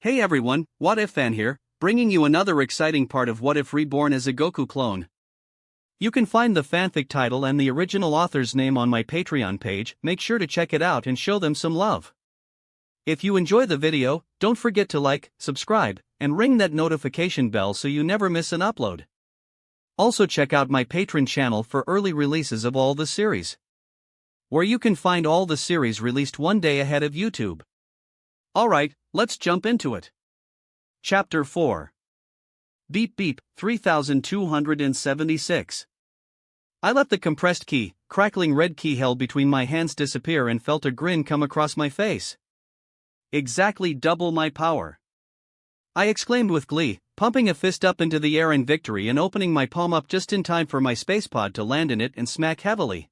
Hey everyone, What If Fan here, bringing you another exciting part of What If Reborn as a Goku clone. You can find the fanfic title and the original author's name on my Patreon page. Make sure to check it out and show them some love. If you enjoy the video, don't forget to like, subscribe, and ring that notification bell so you never miss an upload. Also check out my Patreon channel for early releases of all the series, where you can find all the series released one day ahead of YouTube. Alright, let's jump into it. Chapter 4. Beep Beep, 3276. I let the compressed ki, crackling red key held between my hands disappear and felt a grin come across my face. Exactly double my power, I exclaimed with glee, pumping a fist up into the air in victory and opening my palm up just in time for my space pod to land in it and smack heavily.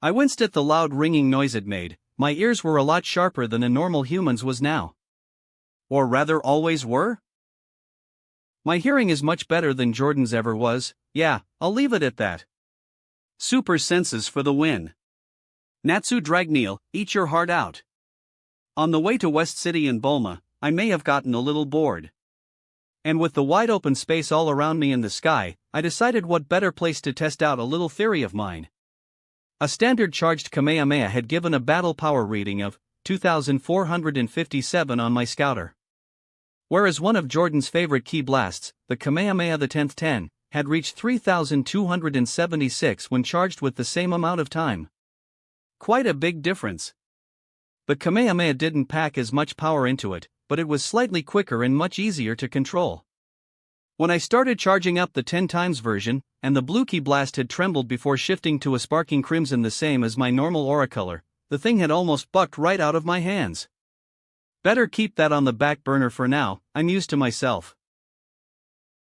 I winced at the loud ringing noise it made. My ears were a lot sharper than a normal human's was now. Or rather always were? My hearing is much better than Jordan's ever was. Yeah, I'll leave it at that. Super senses for the win. Natsu Dragneel, eat your heart out. On the way to West City in Bulma, I may have gotten a little bored. And with the wide open space all around me in the sky, I decided what better place to test out a little theory of mine. A standard charged Kamehameha had given a battle power reading of 2,457 on my scouter. Whereas one of Jordan's favorite ki blasts, the Kamehameha the 10th, had reached 3,276 when charged with the same amount of time. Quite a big difference. The Kamehameha didn't pack as much power into it, but it was slightly quicker and much easier to control. When I started charging up the 10 times version, and the blue ki blast had trembled before shifting to a sparking crimson the same as my normal aura color, the thing had almost bucked right out of my hands. Better keep that on the back burner for now, I mused to myself.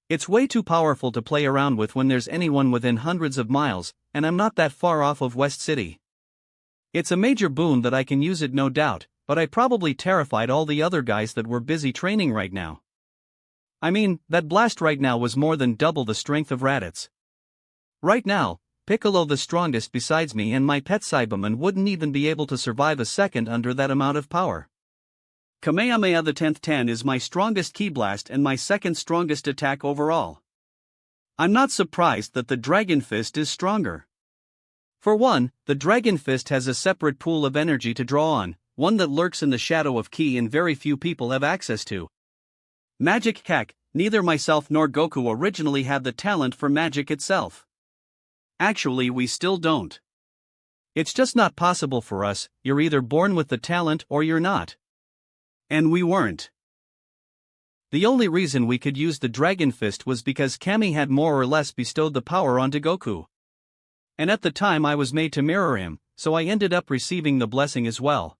It's way too powerful to play around with when there's anyone within hundreds of miles, and I'm not that far off of West City. It's a major boon that I can use it no doubt, but I probably terrified all the other guys that were busy training right now. I mean, that blast right now was more than double the strength of Raditz. Right now, Piccolo the strongest besides me and my pet Cyberman wouldn't even be able to survive a second under that amount of power. Kamehameha the 10th is my strongest ki blast and my second strongest attack overall. I'm not surprised that the Dragon Fist is stronger. For one, the Dragon Fist has a separate pool of energy to draw on, one that lurks in the shadow of ki and very few people have access to. Magic Cack, neither myself nor Goku originally had the talent for magic itself. Actually, we still don't. It's just not possible for us. You're either born with the talent or you're not. And we weren't. The only reason we could use the Dragon Fist was because Kami had more or less bestowed the power onto Goku. And at the time I was made to mirror him, so I ended up receiving the blessing as well.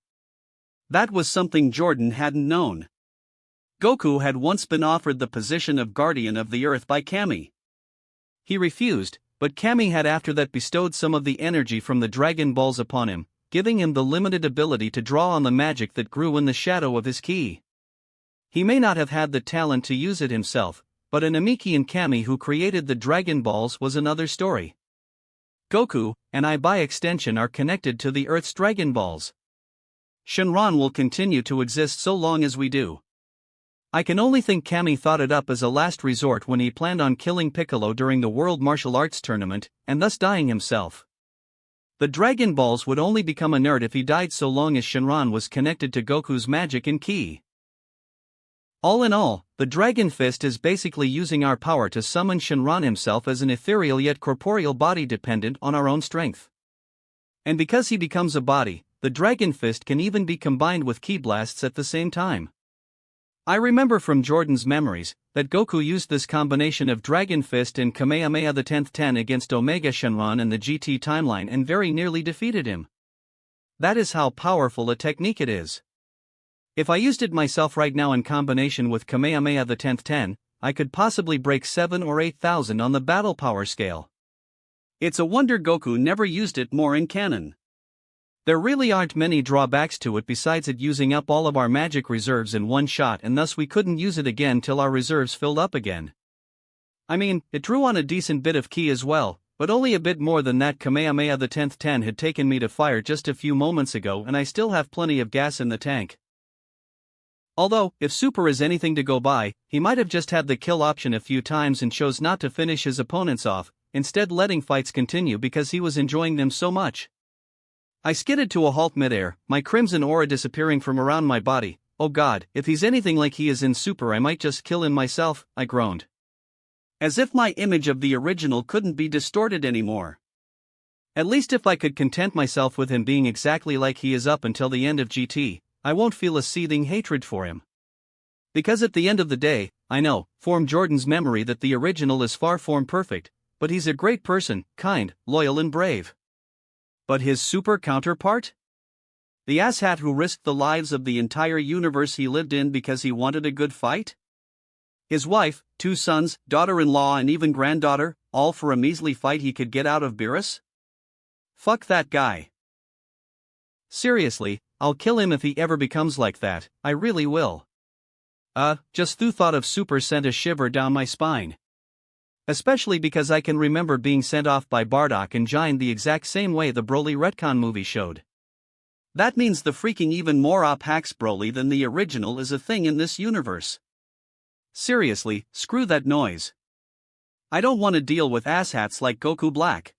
That was something Jordan hadn't known. Goku had once been offered the position of Guardian of the Earth by Kami. He refused, but Kami had after that bestowed some of the energy from the Dragon Balls upon him, giving him the limited ability to draw on the magic that grew in the shadow of his ki. He may not have had the talent to use it himself, but an Namekian Kami who created the Dragon Balls was another story. Goku, and I by extension are connected to the Earth's Dragon Balls. Shenron will continue to exist so long as we do. I can only think Kami thought it up as a last resort when he planned on killing Piccolo during the World Martial Arts Tournament, and thus dying himself. The Dragon Balls would only become inert if he died so long as Shenron was connected to Goku's magic and ki. All in all, the Dragon Fist is basically using our power to summon Shenron himself as an ethereal yet corporeal body dependent on our own strength. And because he becomes a body, the Dragon Fist can even be combined with ki blasts at the same time. I remember from Jordan's memories that Goku used this combination of Dragon Fist and Kamehameha the 10th against Omega Shenron in the GT timeline and very nearly defeated him. That is how powerful a technique it is. If I used it myself right now in combination with Kamehameha the 10th, I could possibly break 7 or 8,000 on the battle power scale. It's a wonder Goku never used it more in canon. There really aren't many drawbacks to it besides it using up all of our magic reserves in one shot, and thus we couldn't use it again till our reserves filled up again. I mean, it drew on a decent bit of ki as well, but only a bit more than that Kamehameha the 10th had taken me to fire just a few moments ago, and I still have plenty of gas in the tank. Although, if Super is anything to go by, he might have just had the kill option a few times and chose not to finish his opponents off, instead letting fights continue because he was enjoying them so much. I skidded to a halt midair, my crimson aura disappearing from around my body. Oh god, if he's anything like he is in Super, I might just kill him myself, I groaned. As if my image of the original couldn't be distorted anymore. At least if I could content myself with him being exactly like he is up until the end of GT, I won't feel a seething hatred for him. Because at the end of the day, I know, from Jordan's memory, that the original is far from perfect, but he's a great person, kind, loyal and brave. But his Super counterpart? The asshat who risked the lives of the entire universe he lived in because he wanted a good fight? His wife, 2 sons, daughter-in-law and even granddaughter, all for a measly fight he could get out of Beerus? Fuck that guy. Seriously, I'll kill him if he ever becomes like that, I really will. Just the thought of Super sent a shiver down my spine. Especially because I can remember being sent off by Bardock and Giant the exact same way the Broly retcon movie showed. That means the freaking even more op hacks Broly than the original is a thing in this universe. Seriously, screw that noise. I don't want to deal with asshats like Goku Black.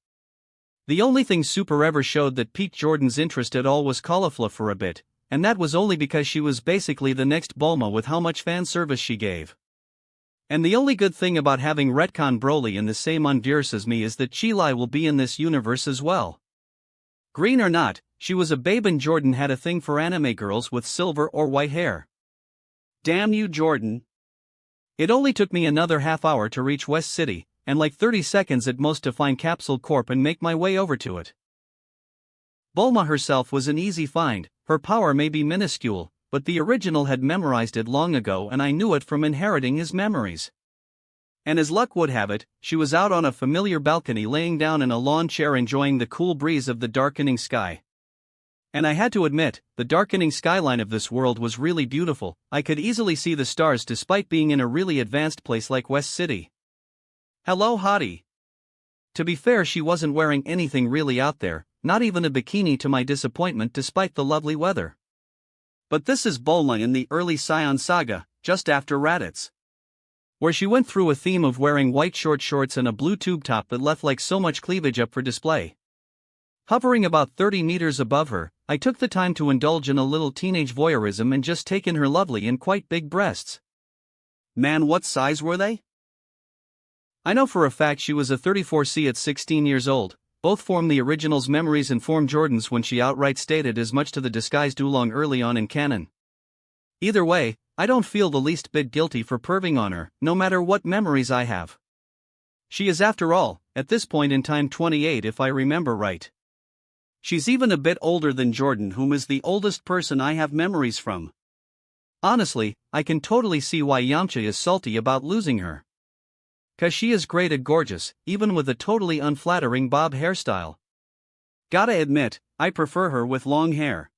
The only thing Super ever showed that piqued Jordan's interest at all was Caulifla for a bit, and that was only because she was basically the next Bulma with how much fan service she gave. And the only good thing about having retcon Broly in the same universe as me is that Chilai will be in this universe as well. Green or not, she was a babe and Jordan had a thing for anime girls with silver or white hair. Damn you, Jordan. It only took me another half hour to reach West City, and like 30 seconds at most to find Capsule Corp and make my way over to it. Bulma herself was an easy find, her power may be minuscule, but the original had memorized it long ago and I knew it from inheriting his memories. And as luck would have it, she was out on a familiar balcony laying down in a lawn chair enjoying the cool breeze of the darkening sky. And I had to admit, the darkening skyline of this world was really beautiful. I could easily see the stars despite being in a really advanced place like West City. Hello hottie. To be fair, she wasn't wearing anything really out there, not even a bikini to my disappointment despite the lovely weather. But this is Bulma in the early Saiyan saga, just after Raditz, where she went through a theme of wearing white short shorts and a blue tube top that left like so much cleavage up for display. Hovering about 30 meters above her, I took the time to indulge in a little teenage voyeurism and just take in her lovely and quite big breasts. Man, what size were they? I know for a fact she was a 34C at 16 years old, both form the original's memories and form Jordan's when she outright stated as much to the disguised oolong early on in canon. Either way, I don't feel the least bit guilty for perving on her, no matter what memories I have. She is after all, at this point in time 28 if I remember right. She's even a bit older than Jordan, whom is the oldest person I have memories from. Honestly, I can totally see why Yamcha is salty about losing her. 'Cause she is great and gorgeous, even with a totally unflattering bob hairstyle. Gotta admit, I prefer her with long hair.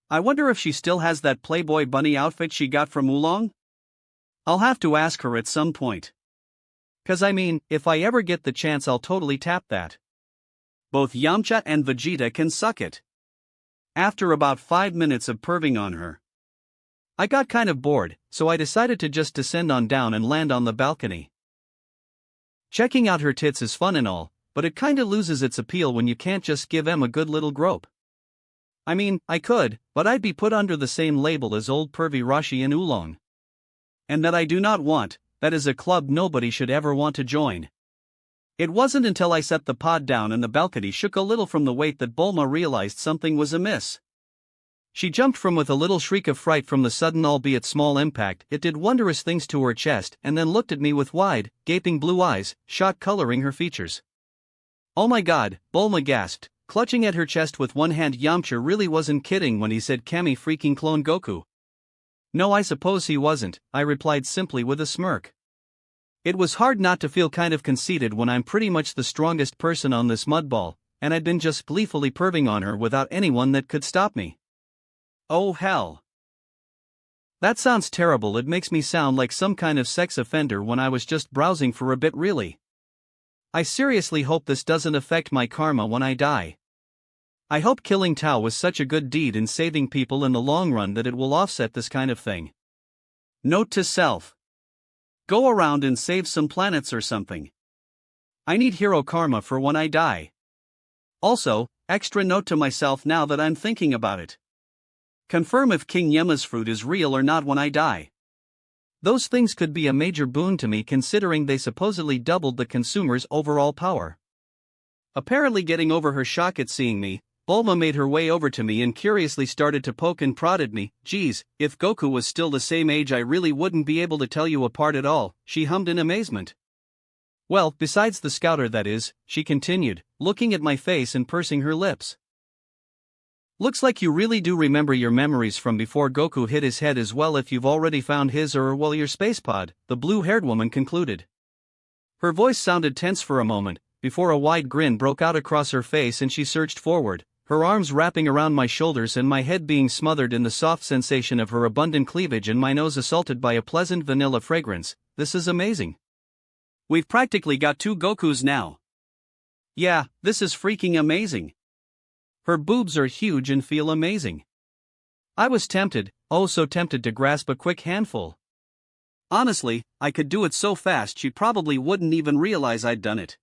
I wonder if she still has that Playboy bunny outfit she got from Oolong? I'll have to ask her at some point. 'Cause I mean, if I ever get the chance I'll totally tap that. Both Yamcha and Vegeta can suck it. After about 5 minutes of perving on her, I got kind of bored, so I decided to just descend on down and land on the balcony. Checking out her tits is fun and all, but it kinda loses its appeal when you can't just give em a good little grope. I mean, I could, but I'd be put under the same label as old pervy Rashi and Oolong. And that I do not want, that is a club nobody should ever want to join. It wasn't until I set the pod down and the balcony shook a little from the weight that Bulma realized something was amiss. She jumped from with a little shriek of fright from the sudden albeit small impact. It did wondrous things to her chest and then looked at me with wide, gaping blue eyes, shot coloring her features. Oh my god, Bulma gasped, clutching at her chest with one hand. Yamcha really wasn't kidding when he said Kami freaking clone Goku. No, I suppose he wasn't, I replied simply with a smirk. It was hard not to feel kind of conceited when I'm pretty much the strongest person on this mudball, and I'd been just gleefully perving on her without anyone that could stop me. Oh hell. That sounds terrible. It makes me sound like some kind of sex offender when I was just browsing for a bit, really. I seriously hope this doesn't affect my karma when I die. I hope killing Tao was such a good deed in saving people in the long run that it will offset this kind of thing. Note to self. Go around and save some planets or something. I need hero karma for when I die. Also, extra note to myself now that I'm thinking about it. Confirm if King Yema's fruit is real or not when I die. Those things could be a major boon to me considering they supposedly doubled the consumer's overall power. Apparently getting over her shock at seeing me, Bulma made her way over to me and curiously started to poke and prod at me. Geez, if Goku was still the same age I really wouldn't be able to tell you apart at all, she hummed in amazement. Well, besides the scouter that is, she continued, looking at my face and pursing her lips. Looks like you really do remember your memories from before Goku hit his head as well if you've already found his or well your space pod, the blue-haired woman concluded. Her voice sounded tense for a moment, before a wide grin broke out across her face and she surged forward, her arms wrapping around my shoulders and my head being smothered in the soft sensation of her abundant cleavage and my nose assaulted by a pleasant vanilla fragrance. This is amazing. We've practically got 2 Gokus now. Yeah, this is freaking amazing. Her boobs are huge and feel amazing. I was tempted, oh so tempted to grasp a quick handful. Honestly, I could do it so fast she probably wouldn't even realize I'd done it.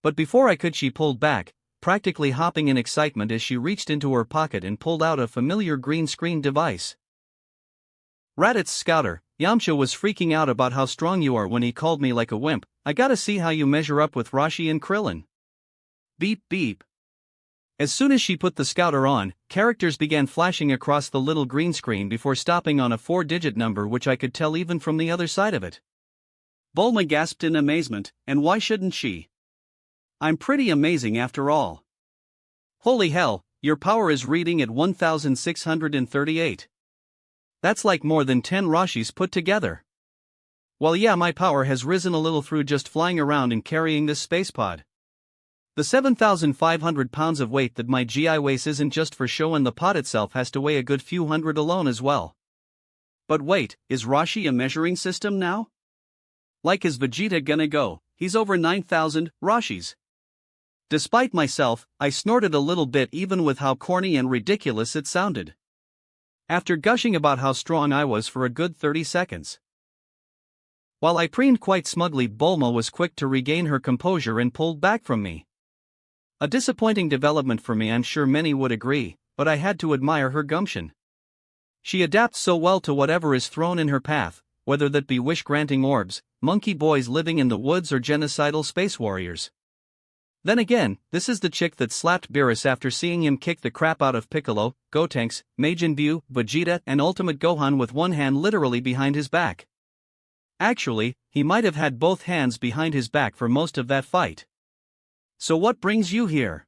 But before I could she pulled back, practically hopping in excitement as she reached into her pocket and pulled out a familiar green screen device. Raditz Scouter, Yamcha was freaking out about how strong you are when he called me like a wimp. I gotta see how you measure up with Rashi and Krillin. Beep beep. As soon as she put the scouter on, characters began flashing across the little green screen before stopping on a 4-digit number which I could tell even from the other side of it. Bulma gasped in amazement, and why shouldn't she? I'm pretty amazing after all. Holy hell, your power is reading at 1638. That's like more than 10 Rashis put together. Well yeah, my power has risen a little through just flying around and carrying this space pod. The 7,500 pounds of weight that my GI weighs isn't just for show and the pod itself has to weigh a good few hundred alone as well. But wait, is Rashi a measuring system now? Like is Vegeta gonna go, he's over 9,000 Rashis. Despite myself, I snorted a little bit even with how corny and ridiculous it sounded. After gushing about how strong I was for a good 30 seconds. While I preened quite smugly, Bulma was quick to regain her composure and pulled back from me. A disappointing development for me, I'm sure many would agree, but I had to admire her gumption. She adapts so well to whatever is thrown in her path, whether that be wish-granting orbs, monkey boys living in the woods or genocidal space warriors. Then again, this is the chick that slapped Beerus after seeing him kick the crap out of Piccolo, Gotenks, Majin Buu, Vegeta and Ultimate Gohan with one hand literally behind his back. Actually, he might have had both hands behind his back for most of that fight. So what brings you here?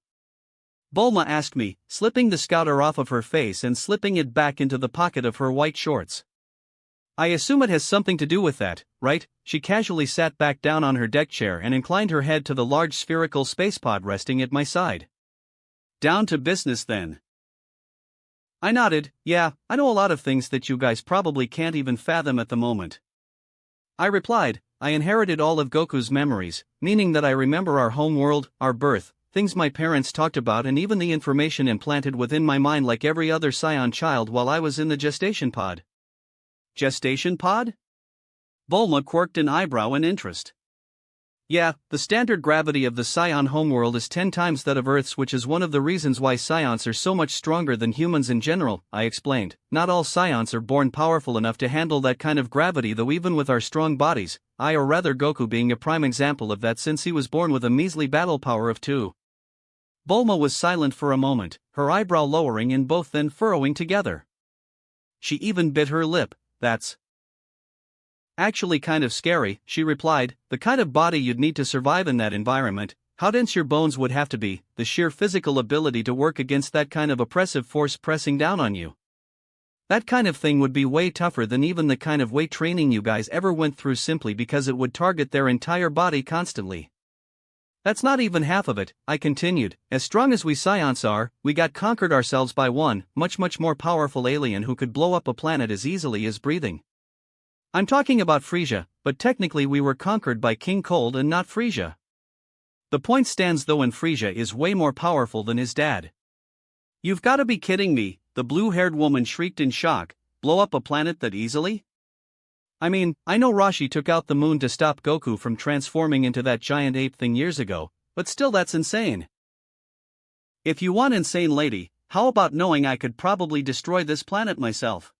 Bulma asked me, slipping the scouter off of her face and slipping it back into the pocket of her white shorts. I assume it has something to do with that, right? She casually sat back down on her deck chair and inclined her head to the large spherical space pod resting at my side. Down to business then. I nodded. Yeah, I know a lot of things that you guys probably can't even fathom at the moment. I replied, I inherited all of Goku's memories, meaning that I remember our home world, our birth, things my parents talked about and even the information implanted within my mind like every other Scion child while I was in the gestation pod. Gestation pod? Bulma quirked an eyebrow in interest. Yeah, the standard gravity of the Scion homeworld is 10 times that of Earth's, which is one of the reasons why Scions are so much stronger than humans in general, I explained. Not all Scions are born powerful enough to handle that kind of gravity, though even with our strong bodies, I or rather Goku being a prime example of that since he was born with a measly battle power of 2. Bulma was silent for a moment, her eyebrow lowering and both then furrowing together. She even bit her lip. That's actually kind of scary, she replied, the kind of body you'd need to survive in that environment, how dense your bones would have to be, the sheer physical ability to work against that kind of oppressive force pressing down on you. That kind of thing would be way tougher than even the kind of weight training you guys ever went through simply because it would target their entire body constantly. That's not even half of it, I continued. As strong as we Scions are, we got conquered ourselves by one, much more powerful alien who could blow up a planet as easily as breathing. I'm talking about Frisia, but technically we were conquered by King Cold and not Frisia. The point stands though, and Frisia is way more powerful than his dad. You've gotta be kidding me, the blue-haired woman shrieked in shock. Blow up a planet that easily? I mean, I know Rashi took out the moon to stop Goku from transforming into that giant ape thing years ago, but still that's insane. If you want insane lady, how about knowing I could probably destroy this planet myself?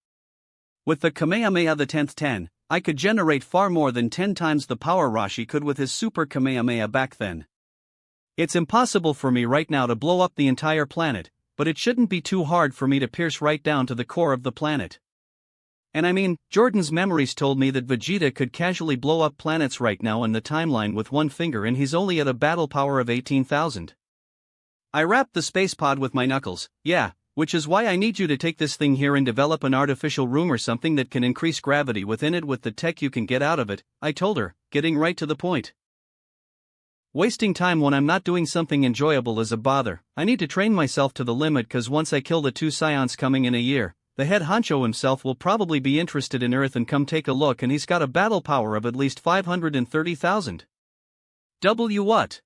With the Kamehameha the 10th 10, I could generate far more than 10 times the power Rashi could with his super Kamehameha back then. It's impossible for me right now to blow up the entire planet, but it shouldn't be too hard for me to pierce right down to the core of the planet. And I mean, Jordan's memories told me that Vegeta could casually blow up planets right now in the timeline with one finger, and he's only at a battle power of 18,000. I wrapped the space pod with my knuckles, yeah, which is why I need you to take this thing here and develop an artificial room or something that can increase gravity within it with the tech you can get out of it, I told her, getting right to the point. Wasting time when I'm not doing something enjoyable is a bother. I need to train myself to the limit, cause once I kill the 2 scions coming in a year, the head honcho himself will probably be interested in Earth and come take a look, and he's got a battle power of at least 530,000. W what?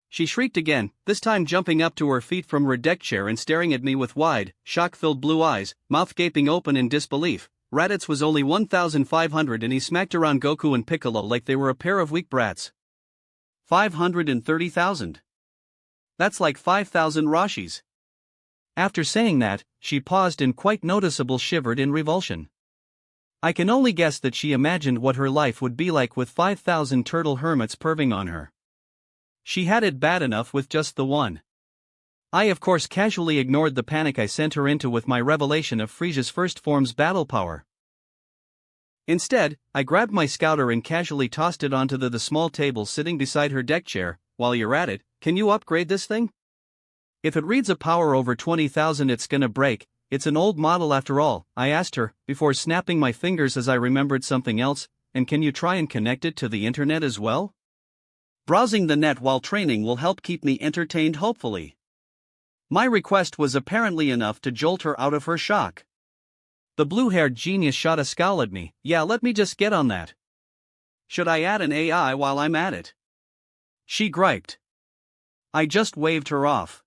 She shrieked again, this time jumping up to her feet from her deck chair and staring at me with wide, shock-filled blue eyes, mouth gaping open in disbelief. Raditz was only 1,500 and he smacked around Goku and Piccolo like they were a pair of weak brats. 530,000. That's like 5,000 Rashis. After saying that, she paused and quite noticeable shivered in revulsion. I can only guess that she imagined what her life would be like with 5,000 turtle hermits perving on her. She had it bad enough with just the one. I of course casually ignored the panic I sent her into with my revelation of Frisia's first form's battle power. Instead, I grabbed my scouter and casually tossed it onto the small table sitting beside her deck chair. While you're at it, can you upgrade this thing? If it reads a power over 20,000 it's gonna break. It's an old model after all, I asked her, before snapping my fingers as I remembered something else. And can you try and connect it to the internet as well? Browsing the net while training will help keep me entertained, hopefully. My request was apparently enough to jolt her out of her shock. The blue-haired genius shot a scowl at me. Yeah, let me just get on that. Should I add an AI while I'm at it? She griped. I just waved her off.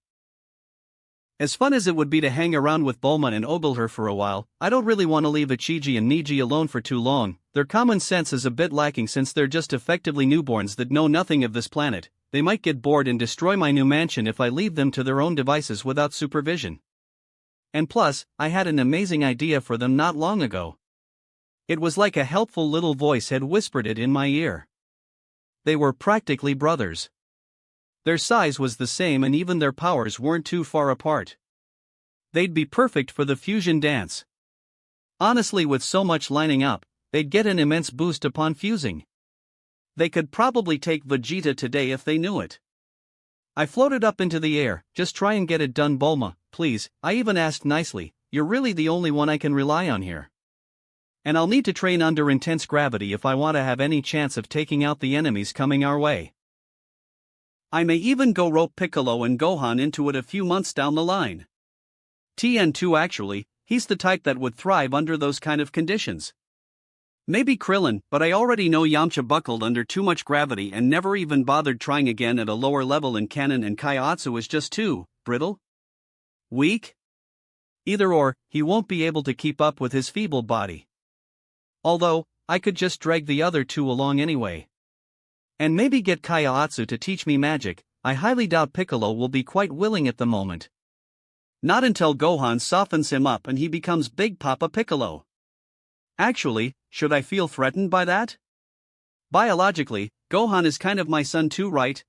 As fun as it would be to hang around with Bulma and ogle her for a while, I don't really want to leave Ichiji and Niji alone for too long. Their common sense is a bit lacking since they're just effectively newborns that know nothing of this planet. They might get bored and destroy my new mansion if I leave them to their own devices without supervision. And plus, I had an amazing idea for them not long ago. It was like a helpful little voice had whispered it in my ear. They were practically brothers. Their size was the same and even their powers weren't too far apart. They'd be perfect for the fusion dance. Honestly, with so much lining up, they'd get an immense boost upon fusing. They could probably take Vegeta today if they knew it. I floated up into the air. Just try and get it done, Bulma, please. I even asked nicely. You're really the only one I can rely on here. And I'll need to train under intense gravity if I want to have any chance of taking out the enemies coming our way. I may even go rope Piccolo and Gohan into it a few months down the line. TN2 actually, he's the type that would thrive under those kind of conditions. Maybe Krillin, but I already know Yamcha buckled under too much gravity and never even bothered trying again at a lower level in canon, and Kaiatsu is just too brittle? Weak? Either or, he won't be able to keep up with his feeble body. Although, I could just drag the other two along anyway. And maybe get Kaiatsu to teach me magic. I highly doubt Piccolo will be quite willing at the moment. Not until Gohan softens him up and he becomes Big Papa Piccolo. Actually, should I feel threatened by that? Biologically, Gohan is kind of my son too, right?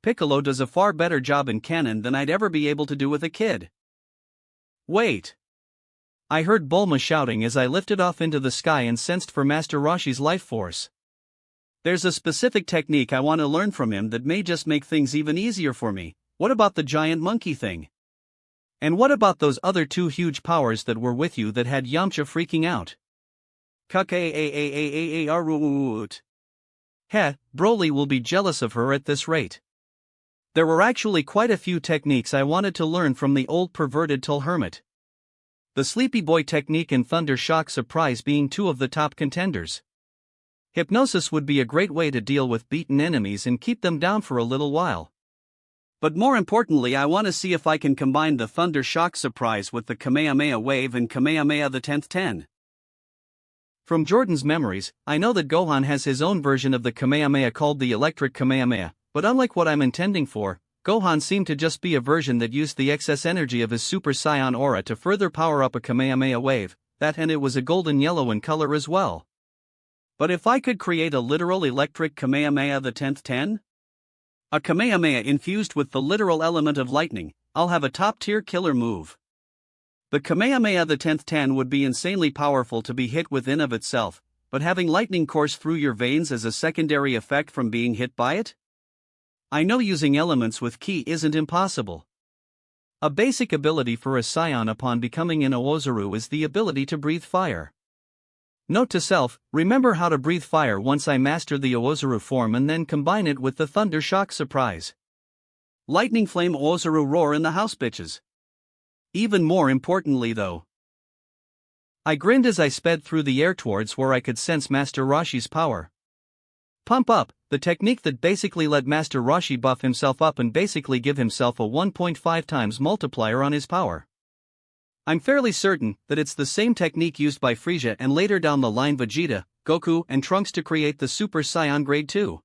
Piccolo does a far better job in canon than I'd ever be able to do with a kid. Wait. I heard Bulma shouting as I lifted off into the sky and sensed for Master Roshi's life force. There's a specific technique I want to learn from him that may just make things even easier for me. What about the giant monkey thing? And what about those other two huge powers that were with you that had Yamcha freaking out? Heh, Broly will be jealous of her at this rate. There were actually quite a few techniques I wanted to learn from the old perverted Tull Hermit. The Sleepy Boy technique and Thunder Shock Surprise being two of the top contenders. Hypnosis would be a great way to deal with beaten enemies and keep them down for a little while. But more importantly, I want to see if I can combine the Thunder Shock Surprise with the Kamehameha Wave and Kamehameha the 10th 10. From Jordan's memories, I know that Gohan has his own version of the Kamehameha called the Electric Kamehameha, but unlike what I'm intending for, Gohan seemed to just be a version that used the excess energy of his Super Saiyan aura to further power up a Kamehameha wave, and it was a golden yellow in color as well. But if I could create a literal electric Kamehameha the 10th 10? A Kamehameha infused with the literal element of lightning, I'll have a top-tier killer move. The Kamehameha the 10th 10 would be insanely powerful to be hit within of itself, but having lightning course through your veins as a secondary effect from being hit by it? I know using elements with ki isn't impossible. A basic ability for a Saiyan upon becoming an Oozaru is the ability to breathe fire. Note to self, remember how to breathe fire once I master the Oozaru form and then combine it with the Thunder Shock Surprise. Lightning Flame Oozaru roar in the house bitches. Even more importantly though, I grinned as I sped through the air towards where I could sense Master Roshi's power. Pump Up, the technique that basically let Master Roshi buff himself up and basically give himself a 1.5 times multiplier on his power. I'm fairly certain that it's the same technique used by Frieza and later down the line Vegeta, Goku and Trunks to create the Super Saiyan Grade 2.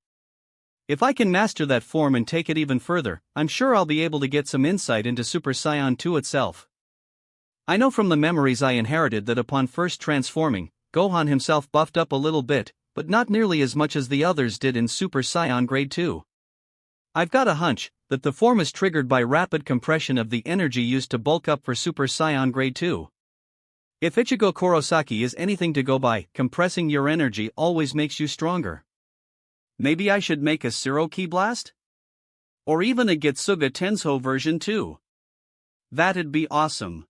If I can master that form and take it even further, I'm sure I'll be able to get some insight into Super Saiyan 2 itself. I know from the memories I inherited that upon first transforming, Gohan himself buffed up a little bit, but not nearly as much as the others did in Super Saiyan Grade 2. I've got a hunch that the form is triggered by rapid compression of the energy used to bulk up for Super Saiyan Grade 2. If Ichigo Kurosaki is anything to go by, compressing your energy always makes you stronger. Maybe I should make a Zero Ki Blast? Or even a Getsuga Tensho version too. That'd be awesome.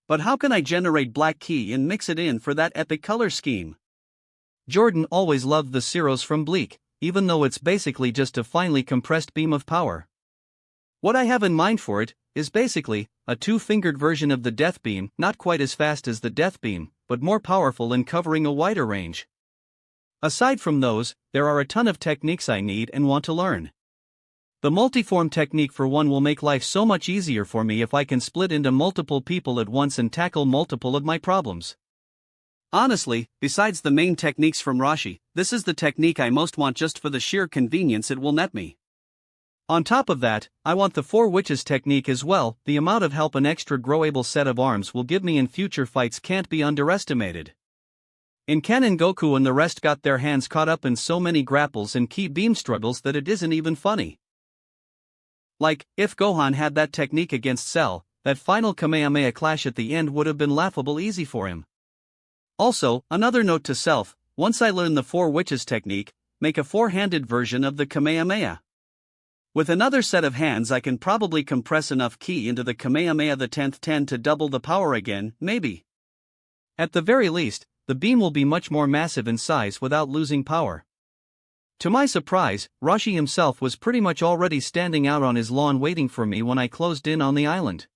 But how can I generate black ki and mix it in for that epic color scheme? Jordan always loved the Zeros from Bleak, even though it's basically just a finely compressed beam of power. What I have in mind for it is basically a two-fingered version of the Death Beam, not quite as fast as the Death Beam, but more powerful and covering a wider range. Aside from those, there are a ton of techniques I need and want to learn. The multiform technique for one will make life so much easier for me if I can split into multiple people at once and tackle multiple of my problems. Honestly, besides the main techniques from Roshi, this is the technique I most want just for the sheer convenience it will net me. On top of that, I want the Four Witches technique as well. The amount of help an extra growable set of arms will give me in future fights can't be underestimated. In canon, Goku and the rest got their hands caught up in so many grapples and ki beam struggles that it isn't even funny. Like, if Gohan had that technique against Cell, that final Kamehameha clash at the end would have been laughable easy for him. Also, another note to self, once I learn the Four Witches technique, make a four-handed version of the Kamehameha. With another set of hands I can probably compress enough ki into the Kamehameha the 10th 10 to double the power again, maybe. At the very least, the beam will be much more massive in size without losing power. To my surprise, Roshi himself was pretty much already standing out on his lawn waiting for me when I closed in on the island.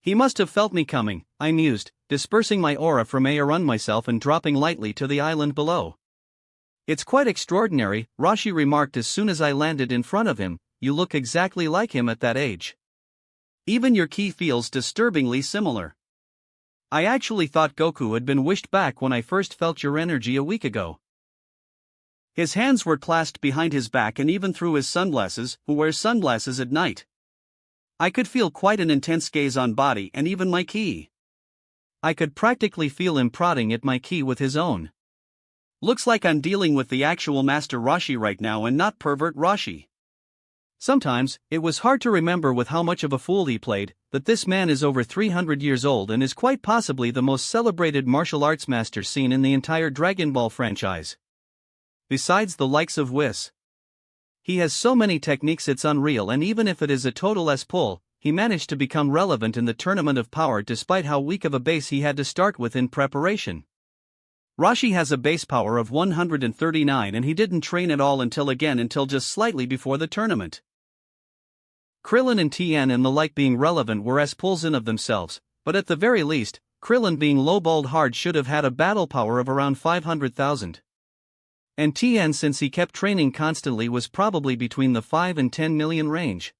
He must have felt me coming, I mused, dispersing my aura from around myself and dropping lightly to the island below. It's quite extraordinary, Roshi remarked as soon as I landed in front of him, you look exactly like him at that age. Even your ki feels disturbingly similar. I actually thought Goku had been wished back when I first felt your energy a week ago. His hands were clasped behind his back and even through his sunglasses, who wears sunglasses at night. I could feel quite an intense gaze on body and even my ki. I could practically feel him prodding at my ki with his own. Looks like I'm dealing with the actual Master Roshi right now and not pervert Roshi. Sometimes, it was hard to remember with how much of a fool he played, that this man is over 300 years old and is quite possibly the most celebrated martial arts master seen in the entire Dragon Ball franchise. Besides the likes of Whis. He has so many techniques it's unreal, and even if it is a total S-pull, he managed to become relevant in the Tournament of Power despite how weak of a base he had to start with in preparation. Roshi has a base power of 139 and he didn't train at all until just slightly before the tournament. Krillin and Tien and the like being relevant were S-pulls in of themselves, but at the very least, Krillin being low-balled hard should have had a battle power of around 500,000. And Tien, since he kept training constantly, was probably between the 5 and 10 million range.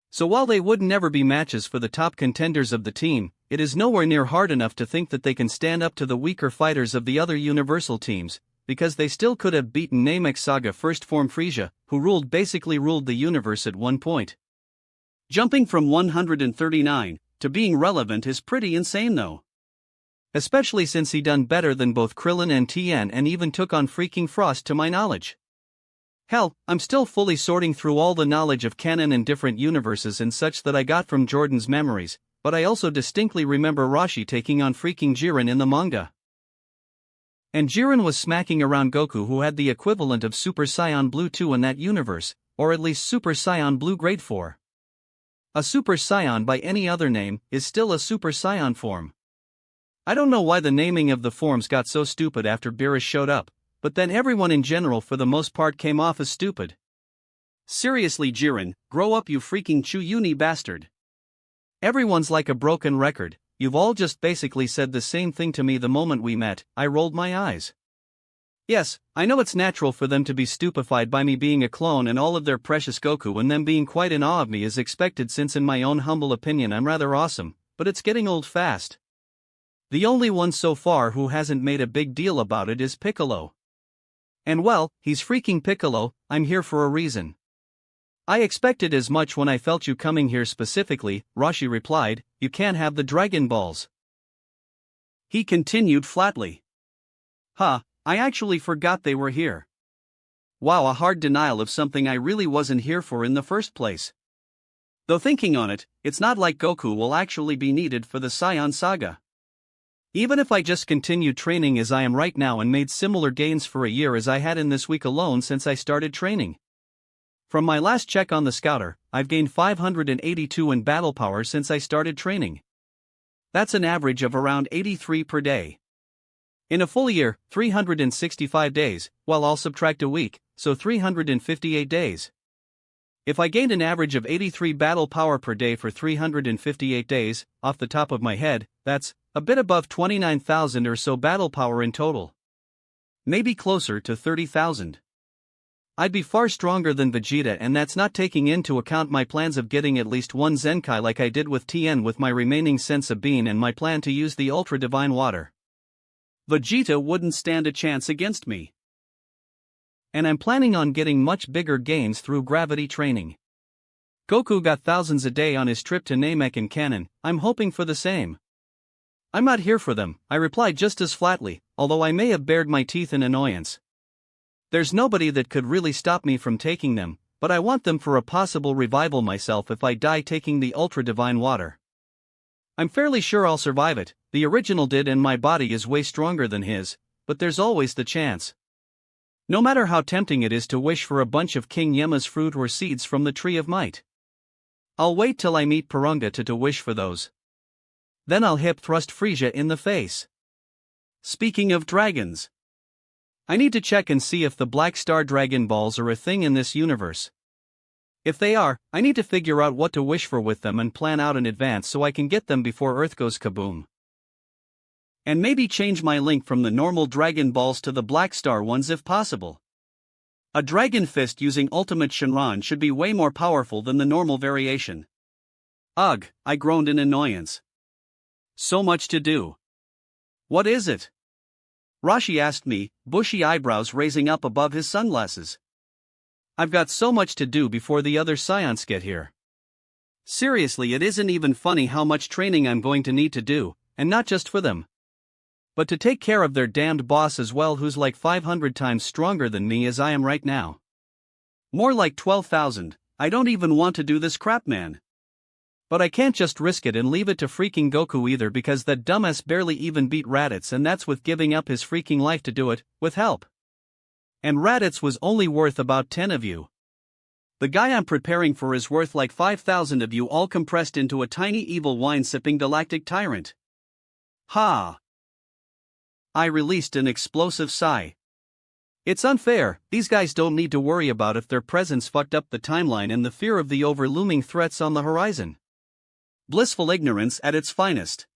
So while they would never be matches for the top contenders of the team, it is nowhere near hard enough to think that they can stand up to the weaker fighters of the other Universal teams, because they still could have beaten Namek Saga First Form Frisia, who basically ruled the universe at one point. Jumping from 139 to being relevant is pretty insane though. Especially since he done better than both Krillin and Tien and even took on freaking Frost to my knowledge. Hell, I'm still fully sorting through all the knowledge of canon and different universes and such that I got from Jordan's memories, but I also distinctly remember Roshi taking on freaking Jiren in the manga. And Jiren was smacking around Goku, who had the equivalent of Super Saiyan Blue 2 in that universe, or at least Super Saiyan Blue Grade 4. A Super Saiyan by any other name is still a Super Saiyan form. I don't know why the naming of the forms got so stupid after Beerus showed up, but then everyone in general for the most part came off as stupid. Seriously Jiren, grow up you freaking Chu-Uni bastard. Everyone's like a broken record, you've all just basically said the same thing to me the moment we met. I rolled my eyes. Yes, I know it's natural for them to be stupefied by me being a clone and all of their precious Goku, and them being quite in awe of me is expected, since in my own humble opinion I'm rather awesome, but it's getting old fast. The only one so far who hasn't made a big deal about it is Piccolo. And well, he's freaking Piccolo, I'm here for a reason. I expected as much when I felt you coming here specifically, Roshi replied, you can't have the Dragon Balls. He continued flatly. Huh, I actually forgot they were here. Wow, a hard denial of something I really wasn't here for in the first place. Though thinking on it, it's not like Goku will actually be needed for the Saiyan Saga. Even if I just continued training as I am right now and made similar gains for a year as I had in this week alone since I started training. From my last check on the Scouter, I've gained 582 in battle power since I started training. That's an average of around 83 per day. In a full year, 365 days, well I'll subtract a week, so 358 days. If I gained an average of 83 battle power per day for 358 days, off the top of my head, that's a bit above 29,000 or so battle power in total. Maybe closer to 30,000. I'd be far stronger than Vegeta, and that's not taking into account my plans of getting at least one Zenkai like I did with Tien with my remaining Senzu Bean and my plan to use the Ultra Divine Water. Vegeta wouldn't stand a chance against me. And I'm planning on getting much bigger gains through gravity training. Goku got thousands a day on his trip to Namek and Canon, I'm hoping for the same. I'm not here for them, I replied just as flatly, although I may have bared my teeth in annoyance. There's nobody that could really stop me from taking them, but I want them for a possible revival myself if I die taking the Ultra Divine Water. I'm fairly sure I'll survive it, the original did, and my body is way stronger than his, but there's always the chance. No matter how tempting it is to wish for a bunch of King Yema's fruit or seeds from the Tree of Might. I'll wait till I meet Porunga to wish for those. Then I'll hip thrust Frisia in the face. Speaking of dragons, I need to check and see if the Black Star Dragon Balls are a thing in this universe. If they are, I need to figure out what to wish for with them and plan out in advance so I can get them before Earth goes kaboom. And maybe change my link from the normal Dragon Balls to the Black Star ones if possible. A Dragon Fist using Ultimate Shenron should be way more powerful than the normal variation. Ugh, I groaned in annoyance. So much to do. What is it? Roshi asked me, bushy eyebrows raising up above his sunglasses. I've got so much to do before the other Saiyans get here. Seriously, it isn't even funny how much training I'm going to need to do, and not just for them, but to take care of their damned boss as well, who's like 500 times stronger than me as I am right now. More like 12,000, I don't even want to do this crap, man. But I can't just risk it and leave it to freaking Goku either, because that dumbass barely even beat Raditz, and that's with giving up his freaking life to do it, with help. And Raditz was only worth about 10 of you. The guy I'm preparing for is worth like 5,000 of you all compressed into a tiny evil wine-sipping galactic tyrant. Ha! I released an explosive sigh. It's unfair, these guys don't need to worry about if their presence fucked up the timeline and the fear of the overlooming threats on the horizon. Blissful ignorance at its finest.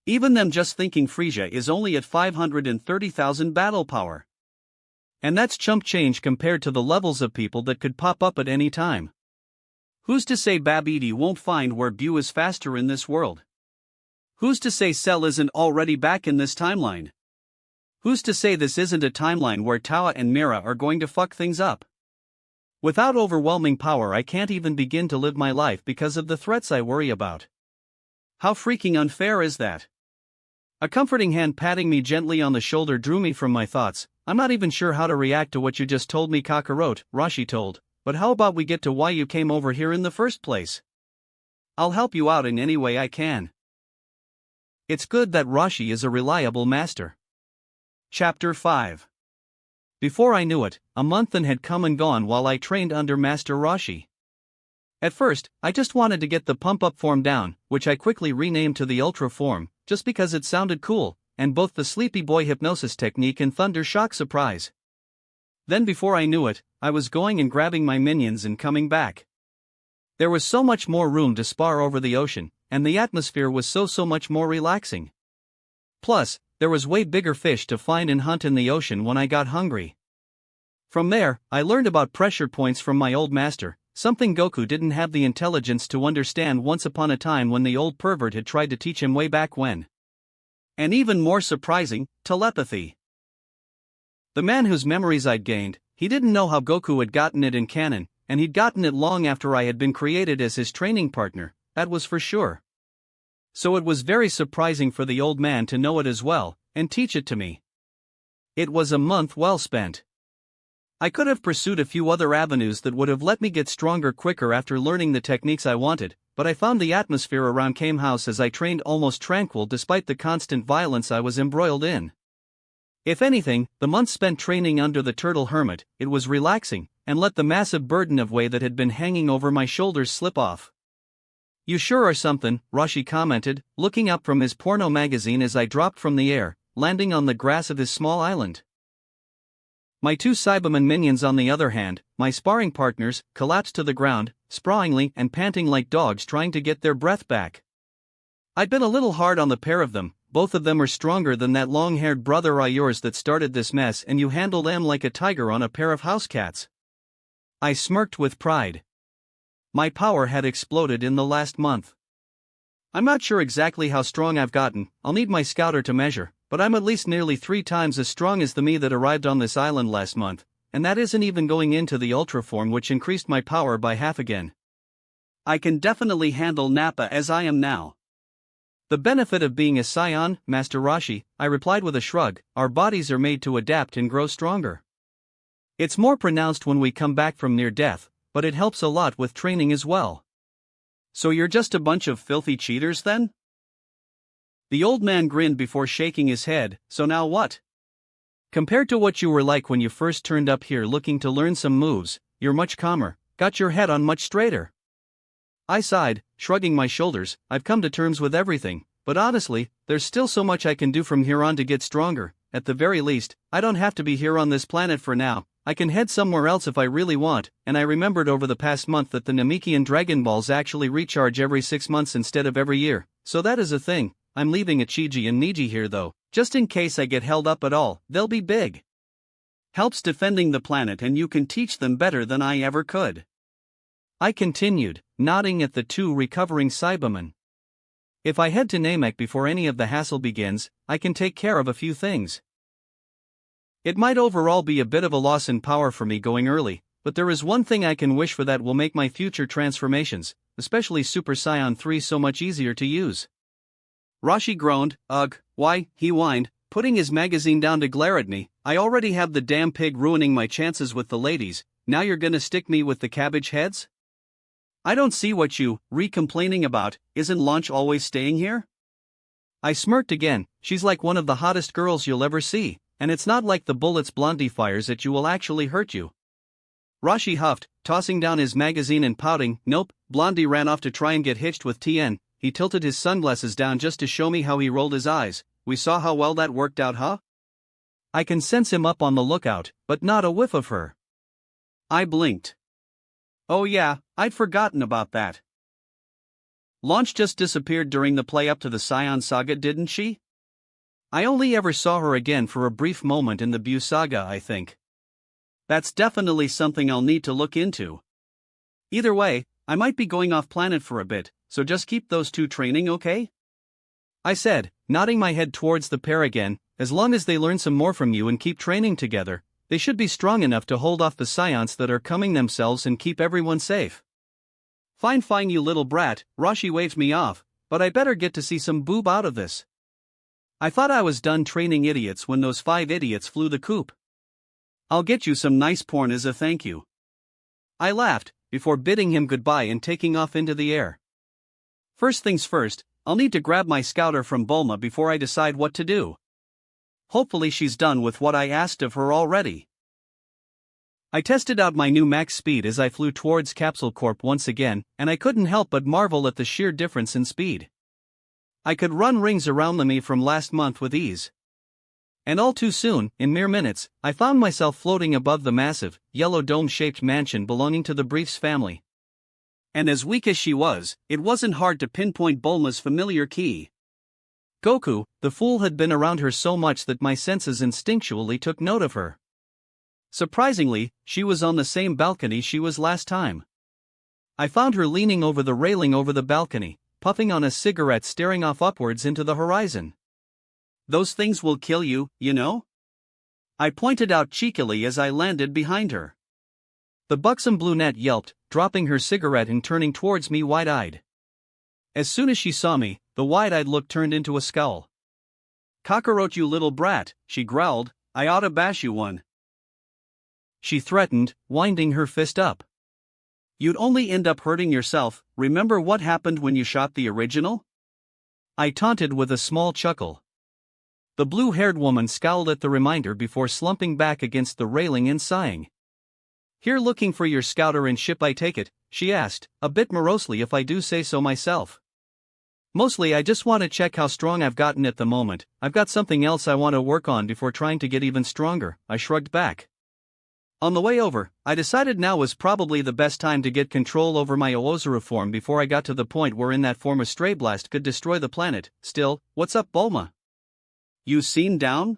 Even them just thinking Frisia is only at 530,000 battle power. And that's chump change compared to the levels of people that could pop up at any time. Who's to say Babidi won't find where Bu is faster in this world? Who's to say Cell isn't already back in this timeline? Who's to say this isn't a timeline where Tawa and Mira are going to fuck things up? Without overwhelming power, I can't even begin to live my life because of the threats I worry about. How freaking unfair is that? A comforting hand patting me gently on the shoulder drew me from my thoughts. I'm not even sure how to react to what you just told me, Kakarot, Rashi told, but how about we get to why you came over here in the first place? I'll help you out in any way I can. It's good that Rashi is a reliable master. Chapter 5. Before I knew it, a month had come and gone while I trained under Master Rashi. At first, I just wanted to get the pump-up form down, which I quickly renamed to the Ultra form, just because it sounded cool, and both the Sleepy Boy hypnosis technique and Thunder Shock surprise. Then before I knew it, I was going and grabbing my minions and coming back. There was so much more room to spar over the ocean, and the atmosphere was so much more relaxing. Plus, there was way bigger fish to find and hunt in the ocean when I got hungry. From there, I learned about pressure points from my old master, something Goku didn't have the intelligence to understand once upon a time when the old pervert had tried to teach him way back when. And even more surprising, telepathy. The man whose memories I'd gained, he didn't know how Goku had gotten it in canon, and he'd gotten it long after I had been created as his training partner, that was for sure. So it was very surprising for the old man to know it as well, and teach it to me. It was a month well spent. I could have pursued a few other avenues that would have let me get stronger quicker after learning the techniques I wanted, but I found the atmosphere around Kame House as I trained almost tranquil despite the constant violence I was embroiled in. If anything, the months spent training under the Turtle Hermit, it was relaxing, and let the massive burden of weight that had been hanging over my shoulders slip off. You sure are something, Rashi commented, looking up from his porno magazine as I dropped from the air, landing on the grass of his small island. My two Cyberman minions on the other hand, my sparring partners, collapsed to the ground, sprawling and panting like dogs trying to get their breath back. I'd been a little hard on the pair of them, both of them are stronger than that long-haired brother of yours that started this mess, and you handle them like a tiger on a pair of house cats. I smirked with pride. My power had exploded in the last month. I'm not sure exactly how strong I've gotten, I'll need my scouter to measure, but I'm at least nearly 3 times as strong as the me that arrived on this island last month, and that isn't even going into the Ultra form, which increased my power by half again. I can definitely handle Nappa as I am now. The benefit of being a Scion, Master Rashi, I replied with a shrug, our bodies are made to adapt and grow stronger. It's more pronounced when we come back from near death, but it helps a lot with training as well. So you're just a bunch of filthy cheaters then? The old man grinned before shaking his head, so now what? Compared to what you were like when you first turned up here looking to learn some moves, you're much calmer, got your head on much straighter. I sighed, shrugging my shoulders, I've come to terms with everything, but honestly, there's still so much I can do from here on to get stronger. At the very least, I don't have to be here on this planet for now, I can head somewhere else if I really want, and I remembered over the past month that the Namekian Dragon Balls actually recharge every 6 months instead of every year, so that is a thing. I'm leaving Ichiji and Niji here though, just in case I get held up at all, they'll be big. Helps defending the planet and you can teach them better than I ever could. I continued, nodding at the 2 recovering Cybermen. If I head to Namek before any of the hassle begins, I can take care of a few things. It might overall be a bit of a loss in power for me going early, but there is one thing I can wish for that will make my future transformations, especially Super Saiyan 3, so much easier to use. Rashi groaned, ugh, why, he whined, putting his magazine down to glare at me, I already have the damn pig ruining my chances with the ladies, now you're gonna stick me with the cabbage heads? I don't see what you, complaining about, isn't Launch always staying here? I smirked again, she's like one of the hottest girls you'll ever see, and it's not like the bullets Blondie fires at you will actually hurt you. Rashi huffed, tossing down his magazine and pouting, nope, Blondie ran off to try and get hitched with Tien. He tilted his sunglasses down just to show me how he rolled his eyes. We saw how well that worked out, huh? I can sense him up on the lookout, but not a whiff of her. I blinked. Oh yeah, I'd forgotten about that. Launch just disappeared during the play up to the Scion Saga, didn't she? I only ever saw her again for a brief moment in the Bu Saga, I think. That's definitely something I'll need to look into. Either way, I might be going off planet for a bit, so just keep those 2 training, okay? I said, nodding my head towards the pair again. As long as they learn some more from you and keep training together, they should be strong enough to hold off the scions that are coming themselves and keep everyone safe. Fine, fine, you little brat, Rashi waved me off, but I better get to see some boob out of this. I thought I was done training idiots when those 5 idiots flew the coop. I'll get you some nice porn as a thank you. I laughed, before bidding him goodbye and taking off into the air. First things first, I'll need to grab my scouter from Bulma before I decide what to do. Hopefully she's done with what I asked of her already. I tested out my new max speed as I flew towards Capsule Corp once again, and I couldn't help but marvel at the sheer difference in speed. I could run rings around me from last month with ease. And all too soon, in mere minutes, I found myself floating above the massive, yellow dome-shaped mansion belonging to the Briefs family. And as weak as she was, it wasn't hard to pinpoint Bulma's familiar key. Goku, the fool, had been around her so much that my senses instinctually took note of her. Surprisingly, she was on the same balcony she was last time. I found her leaning over the railing over the balcony, puffing on a cigarette, staring off upwards into the horizon. Those things will kill you, you know? I pointed out cheekily as I landed behind her. The buxom brunette yelped, dropping her cigarette and turning towards me wide-eyed. As soon as she saw me, the wide-eyed look turned into a scowl. "Cockroach, you little brat," she growled, "I oughta bash you one." She threatened, winding her fist up. "You'd only end up hurting yourself. Remember what happened when you shot the original?" I taunted with a small chuckle. The blue-haired woman scowled at the reminder before slumping back against the railing and sighing. "Here looking for your scouter and ship, I take it?" she asked, a bit morosely if I do say so myself. "Mostly I just want to check how strong I've gotten at the moment. I've got something else I want to work on before trying to get even stronger," I shrugged back. On the way over, I decided now was probably the best time to get control over my Oozuru form before I got to the point where in that form a stray blast could destroy the planet. Still, what's up, Bulma? You seen down?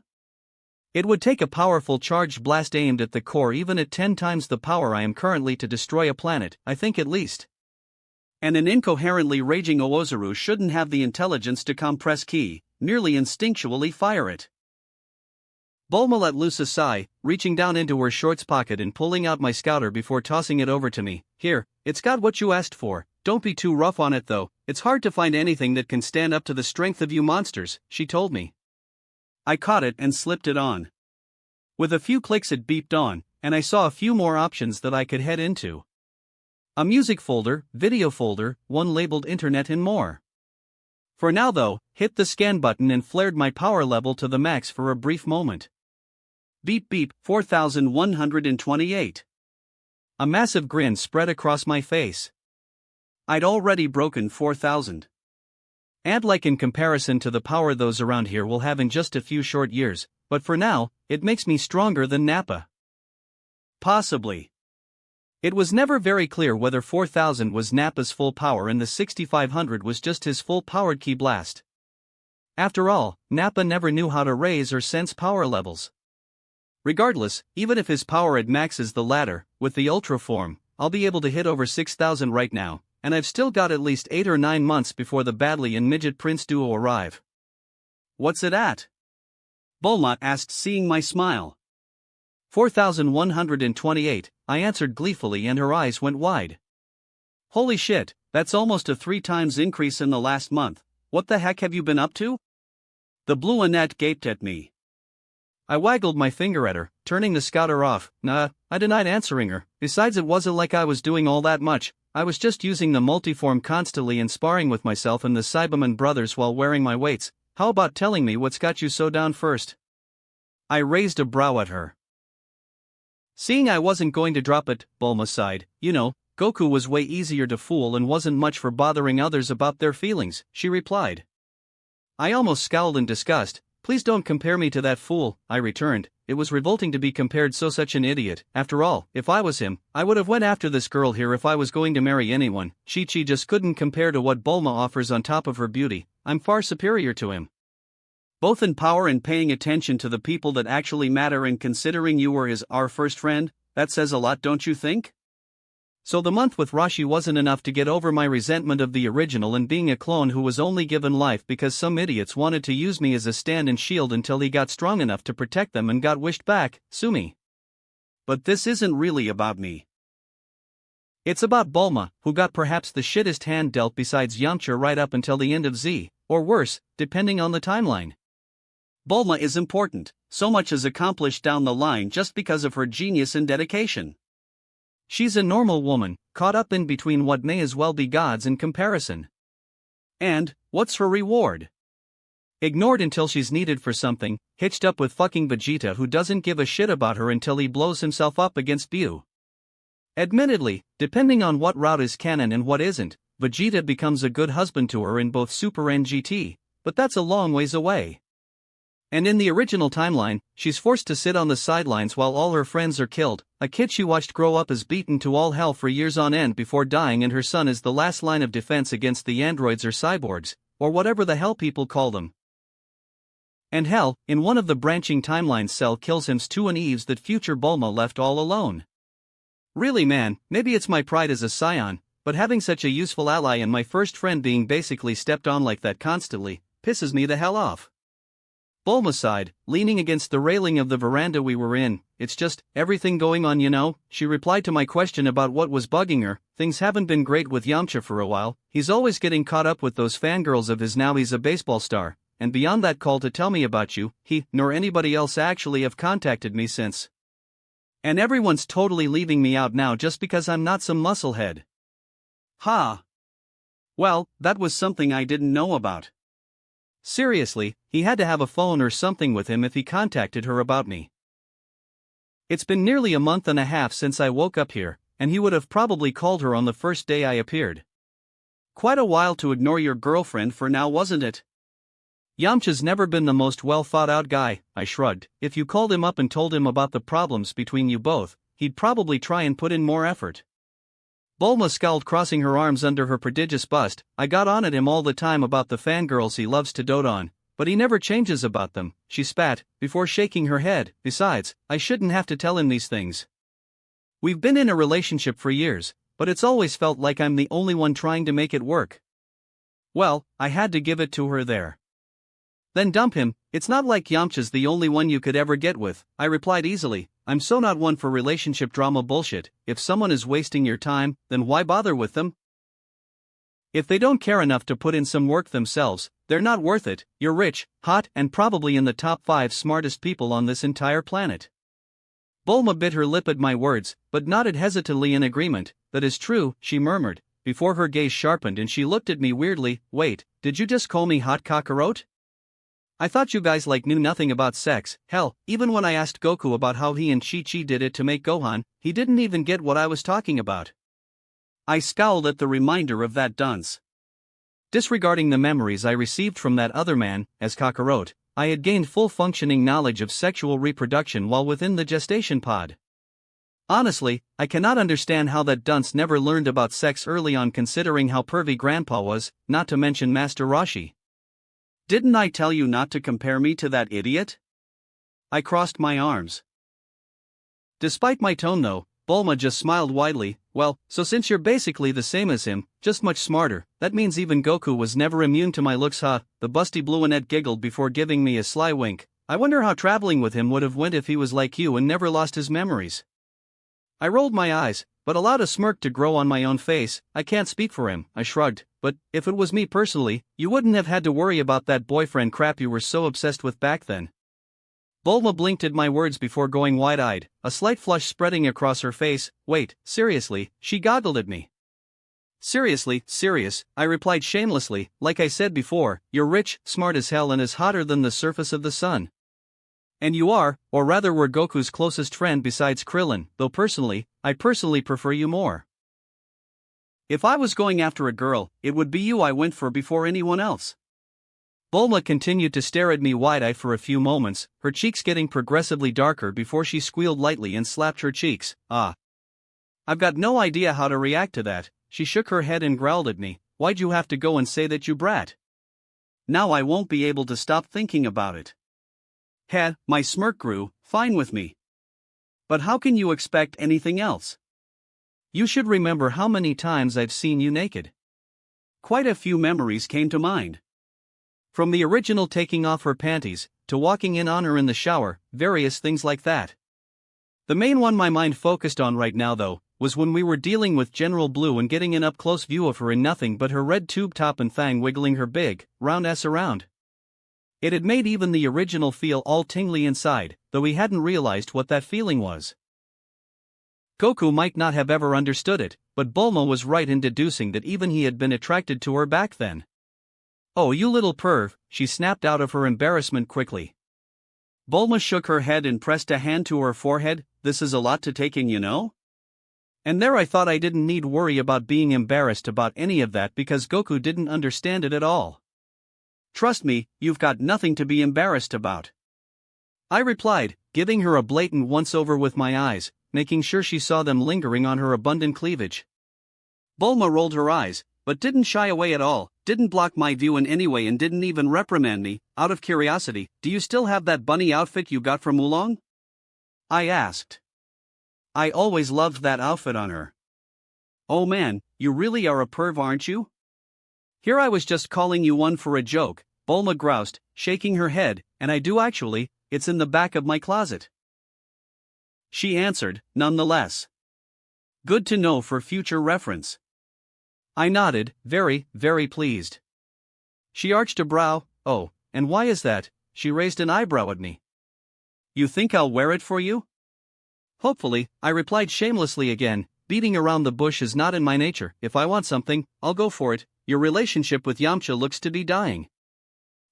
It would take a powerful charged blast aimed at the core even at 10 times the power I am currently to destroy a planet, I think at least. And an incoherently raging Oozuru shouldn't have the intelligence to compress ki, merely instinctually fire it. Bulma let loose a sigh, reaching down into her shorts pocket and pulling out my scouter before tossing it over to me. "Here, it's got what you asked for. Don't be too rough on it though, it's hard to find anything that can stand up to the strength of you monsters," she told me. I caught it and slipped it on. With a few clicks it beeped on, and I saw a few more options that I could head into. A music folder, video folder, one labeled internet and more. For now though, hit the scan button and flared my power level to the max for a brief moment. Beep beep, 4128. A massive grin spread across my face. I'd already broken 4000. And like in comparison to the power those around here will have in just a few short years, but for now, it makes me stronger than Nappa. Possibly. It was never very clear whether 4000 was Nappa's full power and the 6500 was just his full-powered ki blast. After all, Nappa never knew how to raise or sense power levels. Regardless, even if his power at max is the latter, with the Ultra form, I'll be able to hit over 6000 right now, and I've still got at least 8 or 9 months before the Badly and Midget Prince duo arrive. "What's it at?" Bulma asked, seeing my smile. 4128, I answered gleefully, and her eyes went wide. "Holy shit, that's almost a 3 times increase in the last month. What the heck have you been up to?" The blue Annette gaped at me. I waggled my finger at her, turning the scouter off. Nah, I denied answering her. Besides, it wasn't like I was doing all that much. I was just using the multiform constantly and sparring with myself and the Cyberman brothers while wearing my weights. How about telling me what's got you so down first? I raised a brow at her. Seeing I wasn't going to drop it, Bulma sighed. "You know, Goku was way easier to fool and wasn't much for bothering others about their feelings," she replied. I almost scowled in disgust. "Please don't compare me to that fool," I returned. It was revolting to be compared so such an idiot. After all, if I was him, I would have went after this girl here if I was going to marry anyone. She just couldn't compare to what Bulma offers on top of her beauty. I'm far superior to him. Both in power and paying attention to the people that actually matter, and considering you were our first friend, that says a lot, don't you think? So the month with Rashi wasn't enough to get over my resentment of the original and being a clone who was only given life because some idiots wanted to use me as a stand and shield until he got strong enough to protect them and got wished back. Sue me. But this isn't really about me. It's about Bulma, who got perhaps the shittest hand dealt besides Yamcha right up until the end of Z, or worse, depending on the timeline. Bulma is important, so much is accomplished down the line just because of her genius and dedication. She's a normal woman, caught up in between what may as well be gods in comparison. And, what's her reward? Ignored until she's needed for something, hitched up with fucking Vegeta who doesn't give a shit about her until he blows himself up against Bu. Admittedly, depending on what route is canon and what isn't, Vegeta becomes a good husband to her in both Super and GT, but that's a long ways away. And in the original timeline, she's forced to sit on the sidelines while all her friends are killed. A kid she watched grow up is beaten to all hell for years on end before dying, and her son is the last line of defense against the androids or cyborgs, or whatever the hell people call them. And hell, in one of the branching timelines, Cell kills him's 2 and Eves that future Bulma left all alone. Really man, maybe it's my pride as a scion, but having such a useful ally and my first friend being basically stepped on like that constantly, pisses me the hell off. Bulma sighed, leaning against the railing of the veranda we were in. It's just, everything going on, you know. She replied to my question about what was bugging her. Things haven't been great with Yamcha for a while. He's always getting caught up with those fangirls of his. Now he's a baseball star, and beyond that call to tell me about you, he, nor anybody else actually have contacted me since. And everyone's totally leaving me out now just because I'm not some musclehead. Ha! Well, that was something I didn't know about. Seriously, he had to have a phone or something with him if he contacted her about me. It's been nearly a month and a half since I woke up here, and he would have probably called her on the first day I appeared. Quite a while to ignore your girlfriend for now, wasn't it? Yamcha's never been the most well-thought-out guy, I shrugged. If you called him up and told him about the problems between you both, he'd probably try and put in more effort. Bulma scowled, crossing her arms under her prodigious bust. I got on at him all the time about the fangirls he loves to dote on, but he never changes about them, she spat, before shaking her head. Besides, I shouldn't have to tell him these things. We've been in a relationship for years, but it's always felt like I'm the only one trying to make it work. Well, I had to give it to her there. Then dump him. It's not like Yamcha's the only one you could ever get with, I replied easily. I'm so not one for relationship drama bullshit. If someone is wasting your time, then why bother with them? If they don't care enough to put in some work themselves, they're not worth it. You're rich, hot, and probably in the top 5 smartest people on this entire planet. Bulma bit her lip at my words, but nodded hesitantly in agreement. That is true, she murmured, before her gaze sharpened and she looked at me weirdly. Wait, did you just call me hot cockroach? I thought you guys knew nothing about sex. Hell, even when I asked Goku about how he and Chi-Chi did it to make Gohan, he didn't even get what I was talking about. I scowled at the reminder of that dunce. Disregarding the memories I received from that other man, as Kakarot, I had gained full functioning knowledge of sexual reproduction while within the gestation pod. Honestly, I cannot understand how that dunce never learned about sex early on, considering how pervy Grandpa was, not to mention Master Roshi. Didn't I tell you not to compare me to that idiot? I crossed my arms. Despite my tone though, Bulma just smiled widely. Well, so since you're basically the same as him, just much smarter, that means even Goku was never immune to my looks, huh? The busty blue-annette giggled before giving me a sly wink. I wonder how traveling with him would have went if he was like you and never lost his memories. I rolled my eyes, but allowed a smirk to grow on my own face. I can't speak for him, I shrugged, but if it was me personally, you wouldn't have had to worry about that boyfriend crap you were so obsessed with back then. Bulma blinked at my words before going wide-eyed, a slight flush spreading across her face. Wait, seriously? She goggled at me. Seriously, serious, I replied shamelessly. Like I said before, you're rich, smart as hell, and as hotter than the surface of the sun. And you are, or rather were, Goku's closest friend besides Krillin, though I personally prefer you more. If I was going after a girl, it would be you I went for before anyone else. Bulma continued to stare at me wide-eyed for a few moments, her cheeks getting progressively darker before she squealed lightly and slapped her cheeks. Ah. I've got no idea how to react to that. She shook her head and growled at me. Why'd you have to go and say that, you brat? Now I won't be able to stop thinking about it. My smirk grew. Fine with me. But how can you expect anything else? You should remember how many times I've seen you naked. Quite a few memories came to mind. From the original taking off her panties, to walking in on her in the shower, various things like that. The main one my mind focused on right now though, was when we were dealing with General Blue and getting an up-close view of her in nothing but her red tube top and thang wiggling her big, round ass around. It had made even the original feel all tingly inside, though he hadn't realized what that feeling was. Goku might not have ever understood it, but Bulma was right in deducing that even he had been attracted to her back then. "Oh, you little perv," she snapped out of her embarrassment quickly. Bulma shook her head and pressed a hand to her forehead. "This is a lot to take in, you know?" And there I thought I didn't need worry about being embarrassed about any of that because Goku didn't understand it at all. "Trust me, you've got nothing to be embarrassed about," I replied, giving her a blatant once-over with my eyes, making sure she saw them lingering on her abundant cleavage. Bulma rolled her eyes, but didn't shy away at all, didn't block my view in any way and didn't even reprimand me. "Out of curiosity, do you still have that bunny outfit you got from Oolong?" I asked. I always loved that outfit on her. "Oh man, you really are a perv, aren't you?" "Here I was just calling you one for a joke," Bulma groused, shaking her head, "and I do actually, it's in the back of my closet," she answered, nonetheless. "Good to know for future reference." I nodded, very, very pleased. She arched a brow. "Oh, and why is that?" She raised an eyebrow at me. "You think I'll wear it for you?" "Hopefully," I replied shamelessly again. "Beating around the bush is not in my nature. If I want something, I'll go for it. Your relationship with Yamcha looks to be dying.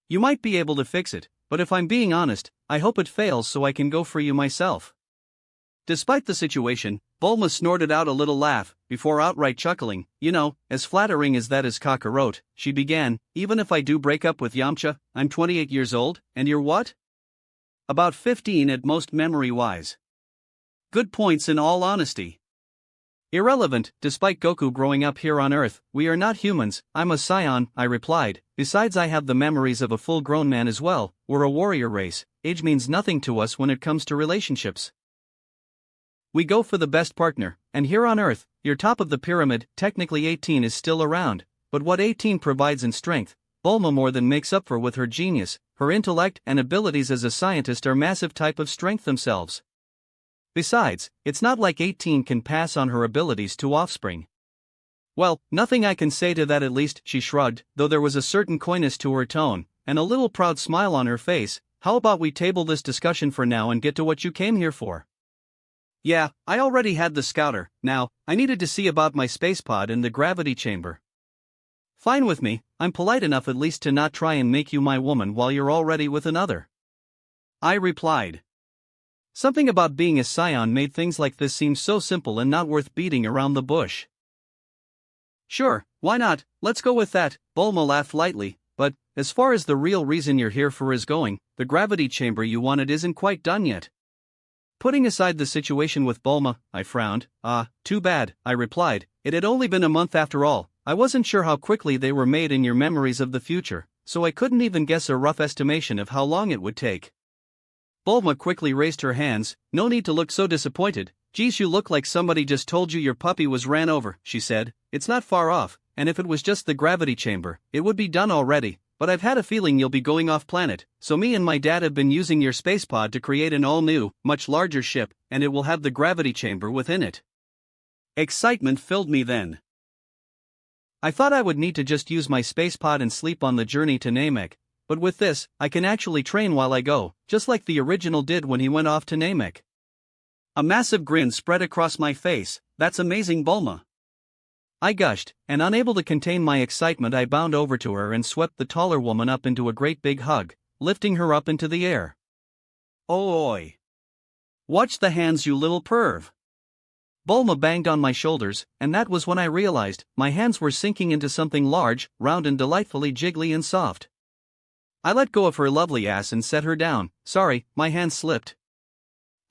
You might be able to fix it, but if I'm being honest, I hope it fails so I can go for you myself." Despite the situation, Bulma snorted out a little laugh, before outright chuckling. "You know, as flattering as that is cockroach," she began, "even if I do break up with Yamcha, I'm 28 years old, and you're what? About 15 at most memory-wise. Good points in all honesty." "Irrelevant, despite Goku growing up here on Earth, we are not humans. I'm a scion," I replied. "Besides I have the memories of a full-grown man as well. We're a warrior race. Age means nothing to us when it comes to relationships. We go for the best partner, and here on Earth, your top of the pyramid, technically 18 is still around, but what 18 provides in strength, Bulma more than makes up for with her genius. Her intellect and abilities as a scientist are massive type of strength themselves. Besides, it's not like 18 can pass on her abilities to offspring." "Well, nothing I can say to that at least," she shrugged, though there was a certain coyness to her tone, and a little proud smile on her face. "How about we table this discussion for now and get to what you came here for?" "Yeah, I already had the scouter. Now, I needed to see about my space pod in the gravity chamber." "Fine with me, I'm polite enough at least to not try and make you my woman while you're already with another," I replied. Something about being a scion made things like this seem so simple and not worth beating around the bush. "Sure, why not, let's go with that," Bulma laughed lightly. "But, as far as the real reason you're here for is going, the gravity chamber you wanted isn't quite done yet." Putting aside the situation with Bulma, I frowned. Too bad," I replied. "It had only been a month after all. I wasn't sure how quickly they were made in your memories of the future, so I couldn't even guess a rough estimation of how long it would take." Bulma quickly raised her hands. "No need to look so disappointed. Geez, you look like somebody just told you your puppy was ran over," she said. "It's not far off, and if it was just the gravity chamber, it would be done already, but I've had a feeling you'll be going off planet, so me and my dad have been using your space pod to create an all-new, much larger ship, and it will have the gravity chamber within it." Excitement filled me then. I thought I would need to just use my space pod and sleep on the journey to Namek, but with this, I can actually train while I go, just like the original did when he went off to Namek. A massive grin spread across my face. "That's amazing, Bulma," I gushed, and unable to contain my excitement I bounded over to her and swept the taller woman up into a great big hug, lifting her up into the air. "Oh oi. Watch the hands, you little perv." Bulma banged on my shoulders, and that was when I realized my hands were sinking into something large, round and delightfully jiggly and soft. I let go of her lovely ass and set her down. "Sorry, my hand slipped."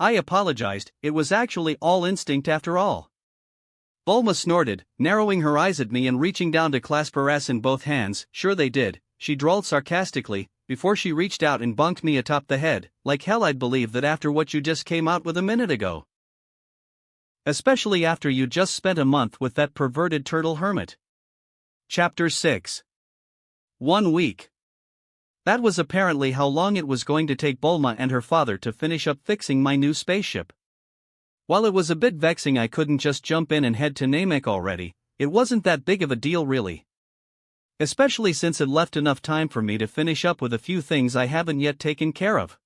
I apologized. It was actually all instinct after all. Bulma snorted, narrowing her eyes at me and reaching down to clasp her ass in both hands. "Sure they did," she drawled sarcastically, before she reached out and bonked me atop the head. "Like hell I'd believe that after what you just came out with a minute ago." Especially after you just spent a month with that perverted turtle hermit. Chapter 6. 1 week. That was apparently how long it was going to take Bulma and her father to finish up fixing my new spaceship. While it was a bit vexing I couldn't just jump in and head to Namek already, it wasn't that big of a deal really. Especially since it left enough time for me to finish up with a few things I haven't yet taken care of.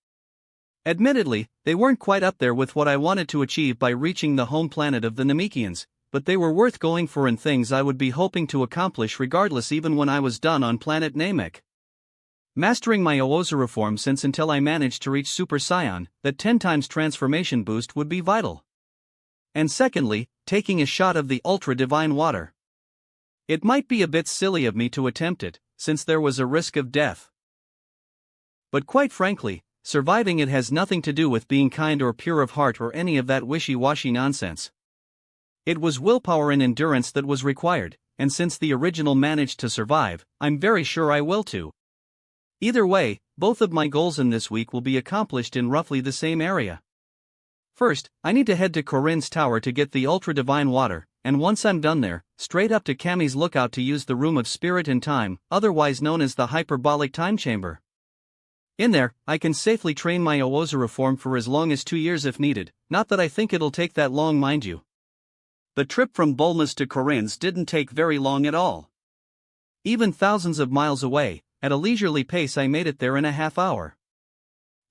Admittedly, they weren't quite up there with what I wanted to achieve by reaching the home planet of the Namekians, but they were worth going for and things I would be hoping to accomplish regardless even when I was done on planet Namek. Mastering my Oozera form since until I managed to reach Super Saiyan, that 10 times transformation boost would be vital. And secondly, taking a shot of the Ultra Divine Water. It might be a bit silly of me to attempt it, since there was a risk of death. But quite frankly, surviving it has nothing to do with being kind or pure of heart or any of that wishy-washy nonsense. It was willpower and endurance that was required, and since the original managed to survive, I'm very sure I will too. Either way, both of my goals in this week will be accomplished in roughly the same area. First, I need to head to Corinne's tower to get the Ultra Divine Water, and once I'm done there, straight up to Kami's lookout to use the Room of Spirit and Time, otherwise known as the Hyperbolic Time Chamber. In there, I can safely train my Oozera form for as long as 2 years if needed, not that I think it'll take that long mind you. The trip from Bulma's to Corinne's didn't take very long at all. Even thousands of miles away, at a leisurely pace I made it there in a half hour.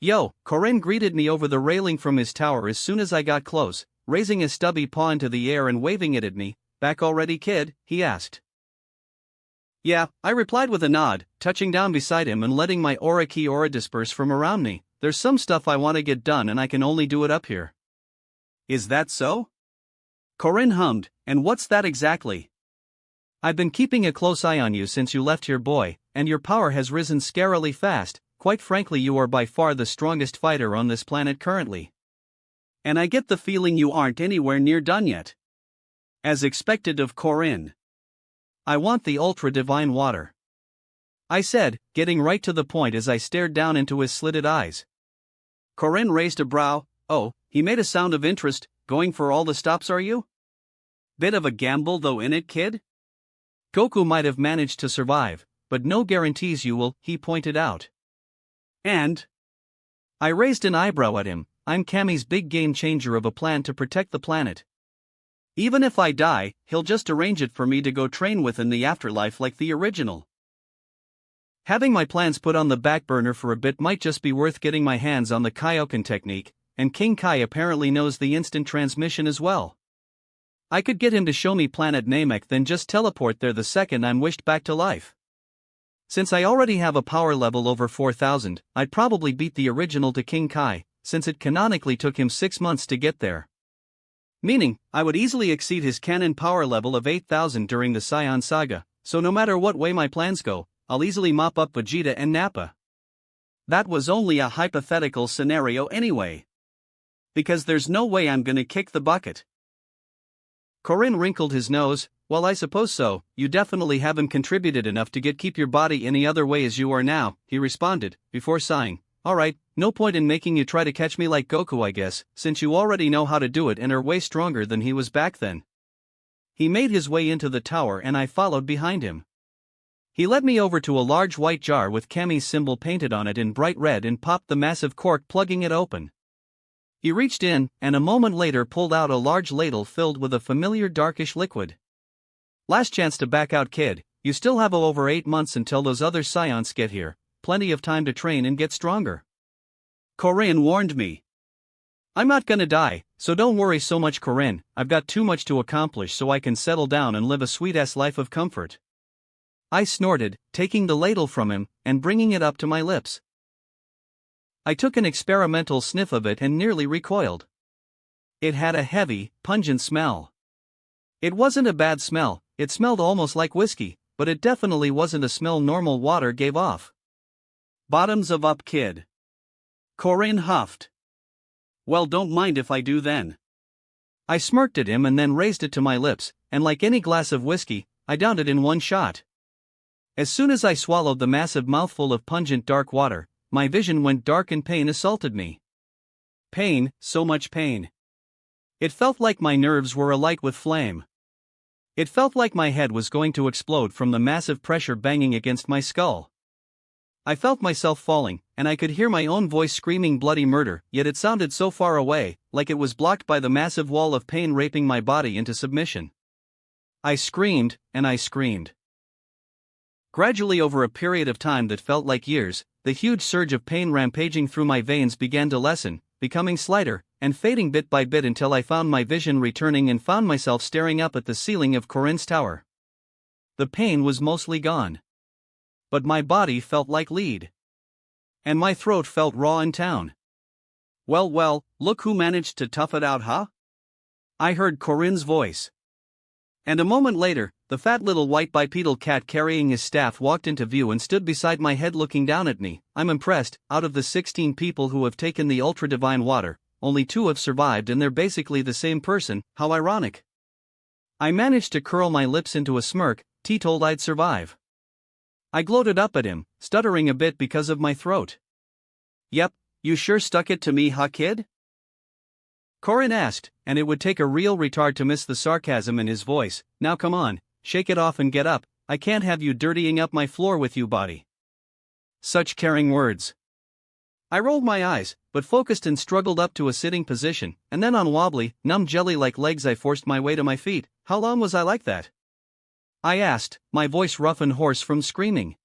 Yo, Corinne greeted me over the railing from his tower as soon as I got close, raising a stubby paw into the air and waving it at me. Back already, kid? He asked. Yeah, I replied with a nod, touching down beside him and letting my aura disperse from around me. There's some stuff I want to get done and I can only do it up here. Is that so? Corinne hummed, and what's that exactly? I've been keeping a close eye on you since you left here, boy, and your power has risen scarily fast. Quite frankly, you are by far the strongest fighter on this planet currently. And I get the feeling you aren't anywhere near done yet. As expected of Corinne. I want the Ultra Divine Water, I said, getting right to the point as I stared down into his slitted eyes. Corinne raised a brow. Oh, he made a sound of interest. Going for all the stops, are you? Bit of a gamble though, innit, kid? Goku might have managed to survive, but no guarantees you will, he pointed out. And? I raised an eyebrow at him. I'm Kami's big game changer of a plan to protect the planet. Even if I die, he'll just arrange it for me to go train with in the afterlife like the original. Having my plans put on the back burner for a bit might just be worth getting my hands on the Kaioken technique, and King Kai apparently knows the instant transmission as well. I could get him to show me planet Namek, then just teleport there the second I'm wished back to life. Since I already have a power level over 4000, I'd probably beat the original to King Kai, since it canonically took him 6 months to get there. Meaning, I would easily exceed his canon power level of 8000 during the Saiyan saga, so no matter what way my plans go, I'll easily mop up Vegeta and Nappa. That was only a hypothetical scenario anyway. Because there's no way I'm gonna kick the bucket. Corinne wrinkled his nose. Well, I suppose so. You definitely haven't contributed enough to keep your body any other way as you are now, he responded, before sighing. Alright, no point in making you try to catch me like Goku, I guess, since you already know how to do it and are way stronger than he was back then. He made his way into the tower and I followed behind him. He led me over to a large white jar with Kami's symbol painted on it in bright red and popped the massive cork, plugging it open. He reached in, and a moment later pulled out a large ladle filled with a familiar darkish liquid. Last chance to back out, kid. You still have over 8 months until those other Scions get here. Plenty of time to train and get stronger. Corinne warned me. I'm not gonna die, so don't worry so much, Corinne. I've got too much to accomplish so I can settle down and live a sweet-ass life of comfort. I snorted, taking the ladle from him, and bringing it up to my lips. I took an experimental sniff of it and nearly recoiled. It had a heavy, pungent smell. It wasn't a bad smell, it smelled almost like whiskey, but it definitely wasn't a smell normal water gave off. Bottoms of up, kid. Corinne huffed. Well, don't mind if I do then. I smirked at him and then raised it to my lips, and like any glass of whiskey, I downed it in one shot. As soon as I swallowed the massive mouthful of pungent dark water, my vision went dark and pain assaulted me. Pain, so much pain. It felt like my nerves were alight with flame. It felt like my head was going to explode from the massive pressure banging against my skull. I felt myself falling, and I could hear my own voice screaming bloody murder, yet it sounded so far away, like it was blocked by the massive wall of pain raping my body into submission. I screamed, and I screamed. Gradually, over a period of time that felt like years, the huge surge of pain rampaging through my veins began to lessen, becoming slighter, and fading bit by bit until I found my vision returning and found myself staring up at the ceiling of Corinne's tower. The pain was mostly gone. But my body felt like lead. And my throat felt raw in town. Well, look who managed to tough it out, huh? I heard Corinne's voice. And a moment later, the fat little white bipedal cat carrying his staff walked into view and stood beside my head looking down at me. I'm impressed, out of the 16 people who have taken the ultra-divine water, only 2 have survived and they're basically the same person, how ironic. I managed to curl my lips into a smirk, T told I'd survive. I gloated up at him, stuttering a bit because of my throat. Yep, you sure stuck it to me, huh kid? Corinne asked, and it would take a real retard to miss the sarcasm in his voice. Now come on, shake it off and get up, I can't have you dirtying up my floor with you body. Such caring words. I rolled my eyes, but focused and struggled up to a sitting position, and then on wobbly, numb jelly-like legs I forced my way to my feet. How long was I like that? I asked, my voice rough and hoarse from screaming.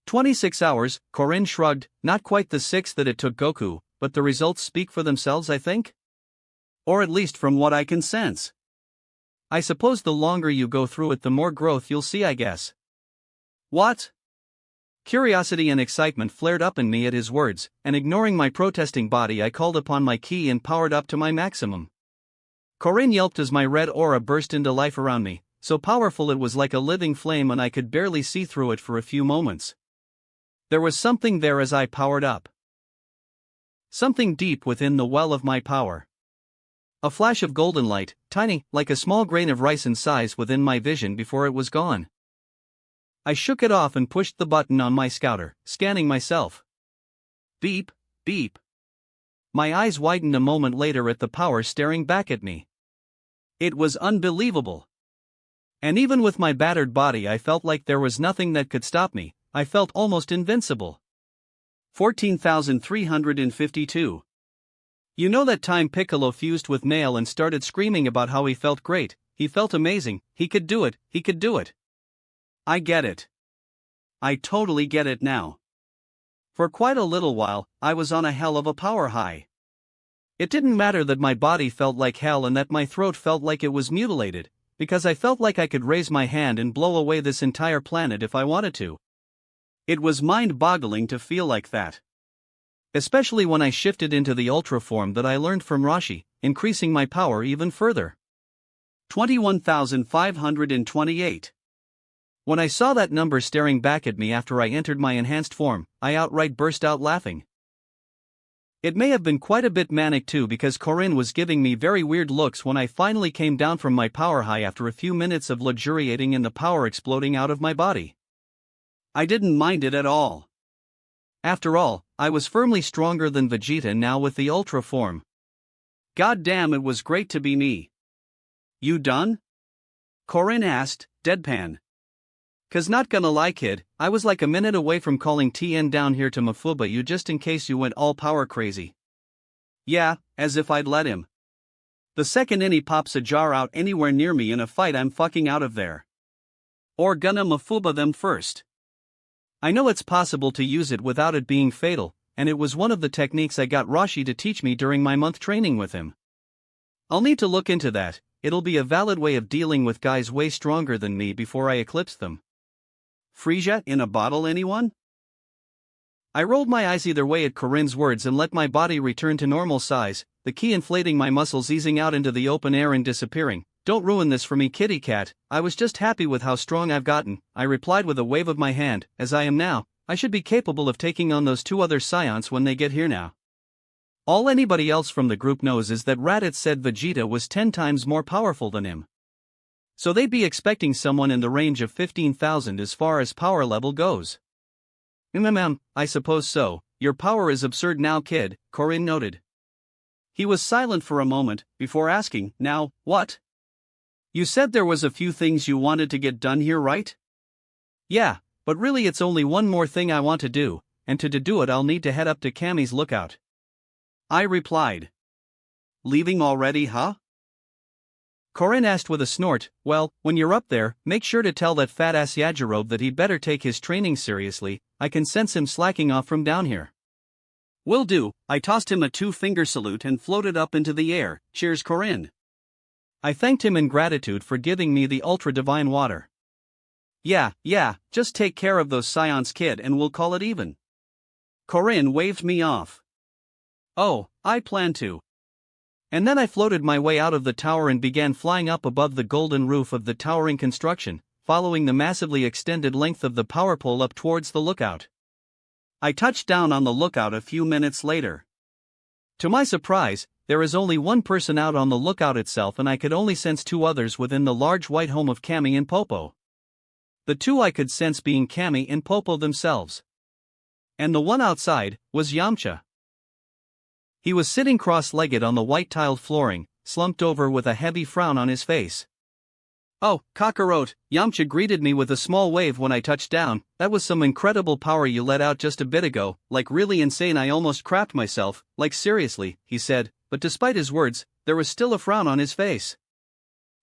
26 hours, Corinne shrugged, not quite the 6 that it took Goku, but the results speak for themselves, I think? Or at least from what I can sense. I suppose the longer you go through it the more growth you'll see, I guess. What? Curiosity and excitement flared up in me at his words, and ignoring my protesting body I called upon my ki and powered up to my maximum. Corinne yelped as my red aura burst into life around me, so powerful it was like a living flame and I could barely see through it for a few moments. There was something there as I powered up. Something deep within the well of my power. A flash of golden light, tiny, like a small grain of rice in size within my vision before it was gone. I shook it off and pushed the button on my scouter, scanning myself. Beep, beep. My eyes widened a moment later at the power staring back at me. It was unbelievable. And even with my battered body I felt like there was nothing that could stop me. I felt almost invincible. 14,352. You know that time Piccolo fused with Nail and started screaming about how he felt great, he felt amazing, he could do it, he could do it. I get it. I totally get it now. For quite a little while, I was on a hell of a power high. It didn't matter that my body felt like hell and that my throat felt like it was mutilated, because I felt like I could raise my hand and blow away this entire planet if I wanted to. It was mind-boggling to feel like that. Especially when I shifted into the ultra form that I learned from Rashi, increasing my power even further. 21,528. When I saw that number staring back at me after I entered my enhanced form, I outright burst out laughing. It may have been quite a bit manic too because Corinne was giving me very weird looks when I finally came down from my power high after a few minutes of luxuriating in the power exploding out of my body. I didn't mind it at all. After all, I was firmly stronger than Vegeta now with the ultra form. God damn, it was great to be me. You done? Corinne asked, deadpan. 'Cause not gonna lie kid, I was like a minute away from calling TN down here to Mafuba you just in case you went all power crazy. Yeah, as if I'd let him. The second any pops a jar out anywhere near me in a fight I'm fucking out of there. Or gonna Mafuba them first. I know it's possible to use it without it being fatal, and it was one of the techniques I got Rashi to teach me during my month training with him. I'll need to look into that, it'll be a valid way of dealing with guys way stronger than me before I eclipse them. Frisia in a bottle, anyone? I rolled my eyes either way at Corinne's words and let my body return to normal size, the ki inflating my muscles easing out into the open air and disappearing. Don't ruin this for me kitty cat, I was just happy with how strong I've gotten, I replied with a wave of my hand. As I am now, I should be capable of taking on those 2 other scions when they get here now. All anybody else from the group knows is that Raditz said Vegeta was 10 times more powerful than him. So they'd be expecting someone in the range of 15,000 as far as power level goes. I suppose so, your power is absurd now kid, Corinne noted. He was silent for a moment, before asking, "Now, what? You said there was a few things you wanted to get done here, right?" "Yeah, but really it's only one more thing I want to do, and to do it I'll need to head up to Cammy's lookout," I replied. "Leaving already, huh?" Corinne asked with a snort. "Well, when you're up there, make sure to tell that fat-ass Yajirobe that he'd better take his training seriously. I can sense him slacking off from down here." "Will do." I tossed him a two-finger salute and floated up into the air. "Cheers, Corinne." I thanked him in gratitude for giving me the ultra-divine water. Yeah, just take care of those scions, kid, and we'll call it even." Corinne waved me off. "Oh, I plan to." And then I floated my way out of the tower and began flying up above the golden roof of the towering construction, following the massively extended length of the power pole up towards the lookout. I touched down on the lookout a few minutes later. To my surprise, there is only one person out on the lookout itself, and I could only sense two others within the large white home of Cammy and Popo. The two I could sense being Cammy and Popo themselves. And the one outside was Yamcha. He was sitting cross-legged on the white-tiled flooring, slumped over with a heavy frown on his face. "Oh, Kakarot," Yamcha greeted me with a small wave when I touched down. "That was some incredible power you let out just a bit ago, like really insane. I almost crapped myself, like seriously," he said, but despite his words, there was still a frown on his face.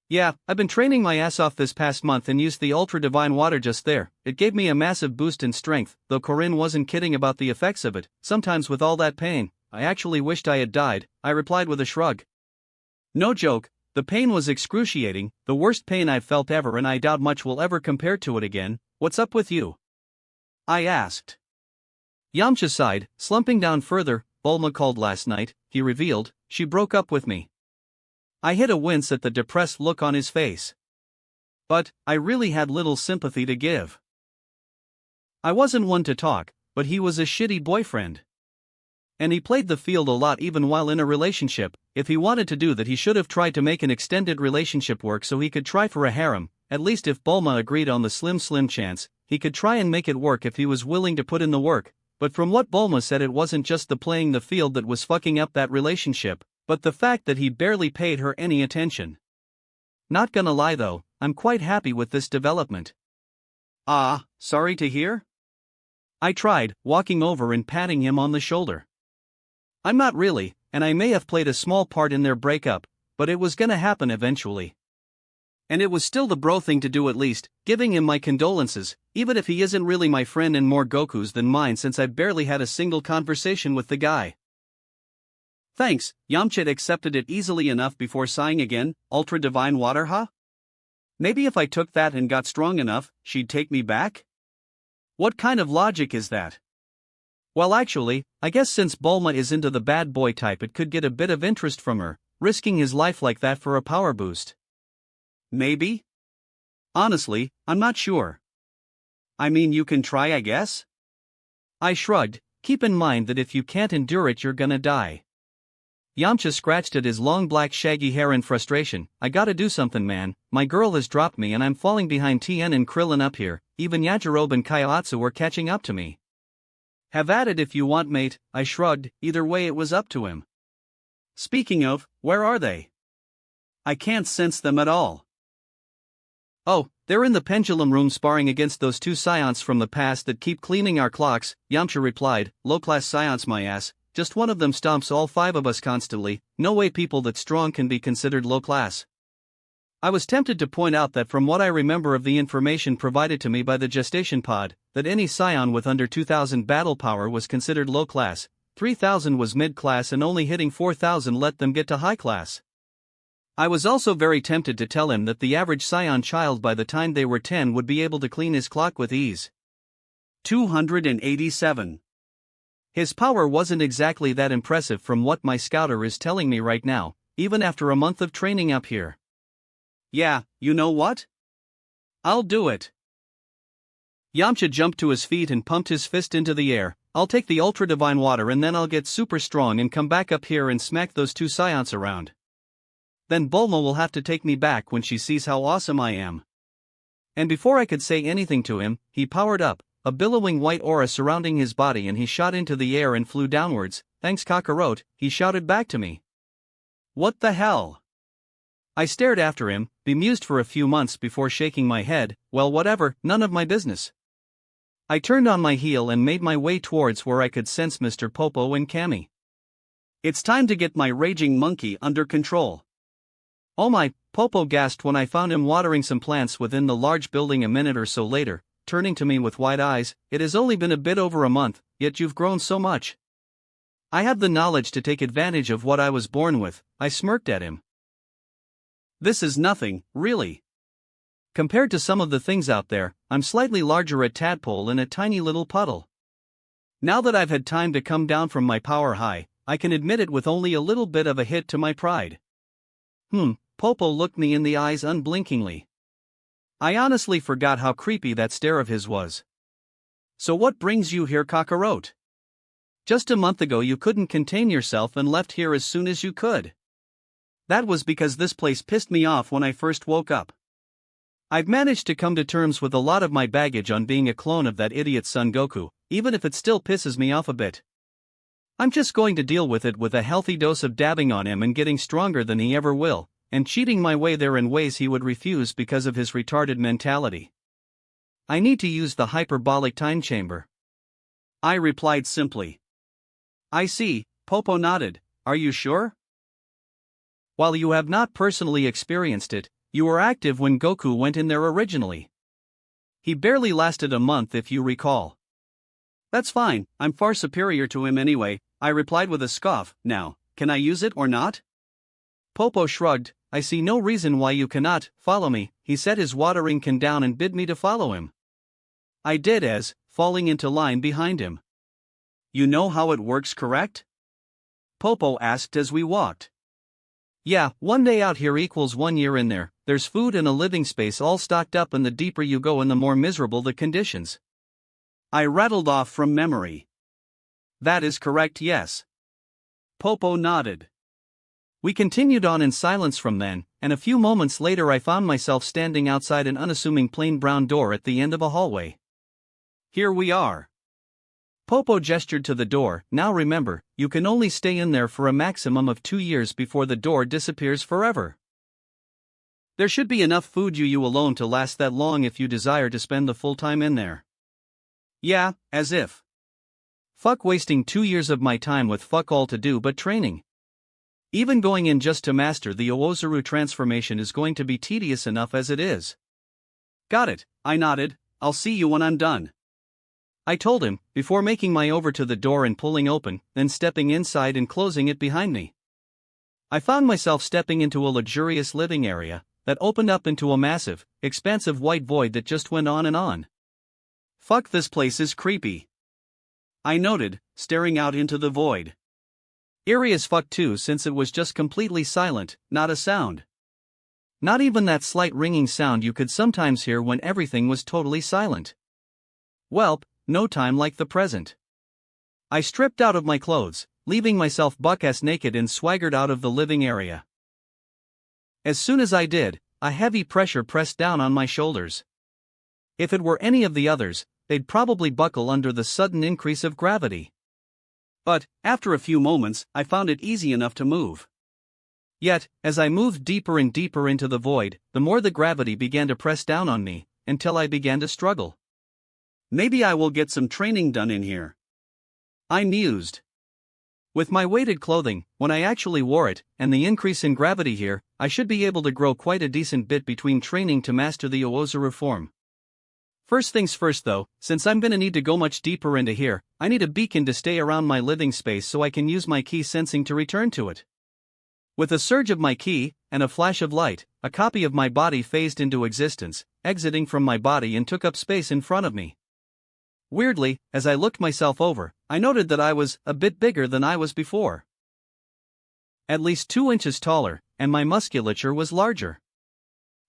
"Yeah, I've been training my ass off this past month and used the ultra-divine water just there. It gave me a massive boost in strength, though Corinne wasn't kidding about the effects of it. Sometimes with all that pain, I actually wished I had died," I replied with a shrug. "No joke, the pain was excruciating, the worst pain I've felt ever, and I doubt much will ever compare to it again. What's up with you?" I asked. Yamcha sighed, slumping down further. "Bulma called last night," he revealed. "She broke up with me." I hid a wince at the depressed look on his face. But I really had little sympathy to give. I wasn't one to talk, but he was a shitty boyfriend. And he played the field a lot even while in a relationship. If he wanted to do that, he should have tried to make an extended relationship work so he could try for a harem. At least if Bulma agreed on the slim chance, he could try and make it work if he was willing to put in the work. But from what Bulma said, it wasn't just the playing the field that was fucking up that relationship, but the fact that he barely paid her any attention. Not gonna lie though, I'm quite happy with this development. "Ah, sorry to hear?" I tried, walking over and patting him on the shoulder. "I'm not really, and I may have played a small part in their breakup, but it was gonna happen eventually. And it was still the bro thing to do, at least, giving him my condolences, even if he isn't really my friend and more Goku's than mine, since I barely had a single conversation with the guy." "Thanks." Yamcha accepted it easily enough before sighing again. "Ultra-divine water, huh? Maybe if I took that and got strong enough, she'd take me back? What kind of logic is that?" "Well, actually, I guess since Bulma is into the bad boy type, it could get a bit of interest from her, risking his life like that for a power boost." "Maybe? Honestly, I'm not sure. I mean, you can try, I guess?" I shrugged. "Keep in mind that if you can't endure it, you're gonna die." Yamcha scratched at his long black shaggy hair in frustration. "I gotta do something, man. My girl has dropped me and I'm falling behind Tien and Krillin up here. Even Yajirobe and Kaiotsu are catching up to me." "Have at it if you want, mate," I shrugged. Either way, it was up to him. "Speaking of, where are they? I can't sense them at all." "Oh, they're in the pendulum room sparring against those two scions from the past that keep cleaning our clocks," Yamcha replied. "Low-class scions, my ass. Just one of them stomps all five of us constantly. No way people that strong can be considered low-class." I was tempted to point out that from what I remember of the information provided to me by the gestation pod, that any scion with under 2000 battle power was considered low class, 3000 was mid class, and only hitting 4000 let them get to high class. I was also very tempted to tell him that the average scion child by the time they were 10 would be able to clean his clock with ease. 287. His power wasn't exactly that impressive from what my scouter is telling me right now, even after a month of training up here. "Yeah, you know what? I'll do it." Yamcha jumped to his feet and pumped his fist into the air. "I'll take the ultra-divine water and then I'll get super strong and come back up here and smack those two scions around. Then Bulma will have to take me back when she sees how awesome I am." And before I could say anything to him, he powered up, a billowing white aura surrounding his body, and he shot into the air and flew downwards. "Thanks, Kakarot," he shouted back to me. What the hell? I stared after him, bemused for a few months before shaking my head. Well, whatever, none of my business. I turned on my heel and made my way towards where I could sense Mr. Popo and Cammy. It's time to get my raging monkey under control. Oh my, Popo gasped when I found him watering some plants within the large building a minute or so later, turning to me with wide eyes. It has only been a bit over a month, yet you've grown so much. I have the knowledge to take advantage of what I was born with, I smirked at him. This is nothing, really. Compared to some of the things out there, I'm slightly larger a tadpole in a tiny little puddle. Now that I've had time to come down from my power high, I can admit it with only a little bit of a hit to my pride. Popo looked me in the eyes unblinkingly. I honestly forgot how creepy that stare of his was. So what brings you here, Kakarote? Just a month ago you couldn't contain yourself and left here as soon as you could. That was because this place pissed me off when I first woke up. I've managed to come to terms with a lot of my baggage on being a clone of that idiot Son Goku, even if it still pisses me off a bit. I'm just going to deal with it with a healthy dose of dabbing on him and getting stronger than he ever will, and cheating my way there in ways he would refuse because of his retarded mentality. I need to use the hyperbolic time chamber. I replied simply. I see, Popo nodded. Are you sure? While you have not personally experienced it, you were active when Goku went in there originally. He barely lasted a month if you recall. That's fine, I'm far superior to him anyway, I replied with a scoff. Now, can I use it or not? Popo shrugged. I see no reason why you cannot. Follow me. He set his watering can down and bid me to follow him. I did as, falling into line behind him. You know how it works, correct? Popo asked as we walked. Yeah, 1 day out here equals 1 year in there. There's food and a living space all stocked up, and the deeper you go and the more miserable the conditions. I rattled off from memory. That is correct, yes. Popo nodded. We continued on in silence from then, and a few moments later I found myself standing outside an unassuming plain brown door at the end of a hallway. Here we are. Popo gestured to the door. Now remember, you can only stay in there for a maximum of 2 years before the door disappears forever. There should be enough food you alone to last that long if you desire to spend the full time in there. Yeah, as if. Fuck wasting 2 years of my time with fuck all to do but training. Even going in just to master the Oozuru transformation is going to be tedious enough as it is. Got it, I nodded. I'll see you when I'm done. I told him, before making my over to the door and pulling open, then stepping inside and closing it behind me. I found myself stepping into a luxurious living area that opened up into a massive, expansive white void that just went on and on. Fuck, this place is creepy. I noted, staring out into the void. Eerie as fuck too, since it was just completely silent, not a sound. Not even that slight ringing sound you could sometimes hear when everything was totally silent. Welp, no time like the present. I stripped out of my clothes, leaving myself buck-ass naked, and swaggered out of the living area. As soon as I did, a heavy pressure pressed down on my shoulders. If it were any of the others, they'd probably buckle under the sudden increase of gravity. But, after a few moments, I found it easy enough to move. Yet, as I moved deeper and deeper into the void, the more the gravity began to press down on me, until I began to struggle. Maybe I will get some training done in here, I mused. With my weighted clothing, when I actually wore it, and the increase in gravity here, I should be able to grow quite a decent bit between training to master the Oozuru form. First things first though, since I'm gonna need to go much deeper into here, I need a beacon to stay around my living space so I can use my ki sensing to return to it. With a surge of my ki, and a flash of light, a copy of my body phased into existence, exiting from my body and took up space in front of me. Weirdly, as I looked myself over, I noted that I was a bit bigger than I was before. At least 2 inches taller, and my musculature was larger.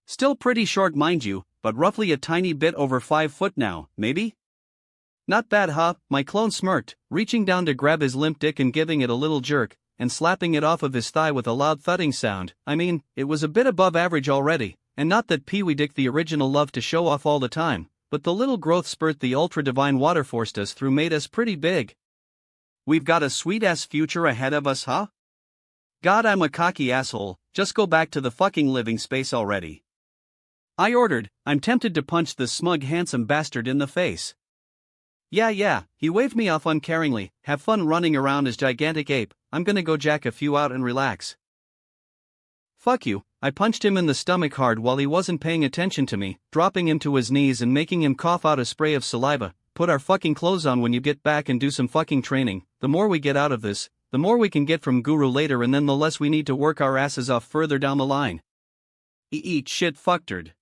Still pretty short, mind you, but roughly a tiny bit over 5 foot now, maybe? Not bad, huh? My clone smirked, reaching down to grab his limp dick and giving it a little jerk, and slapping it off of his thigh with a loud thudding sound. I mean, it was a bit above average already, and not that Pee-wee Dick the original loved to show off all the time, but the little growth spurt the ultra-divine water forced us through made us pretty big. We've got a sweet-ass future ahead of us, huh? God, I'm a cocky asshole, just go back to the fucking living space already. I ordered. I'm tempted to punch this smug handsome bastard in the face. Yeah, he waved me off uncaringly. Have fun running around as gigantic ape, I'm gonna go jack a few out and relax. Fuck you. I punched him in the stomach hard while he wasn't paying attention to me, dropping him to his knees and making him cough out a spray of saliva. Put our fucking clothes on when you get back and do some fucking training. The more we get out of this, the more we can get from Guru later, and then the less we need to work our asses off further down the line. Eat shit, fucktard.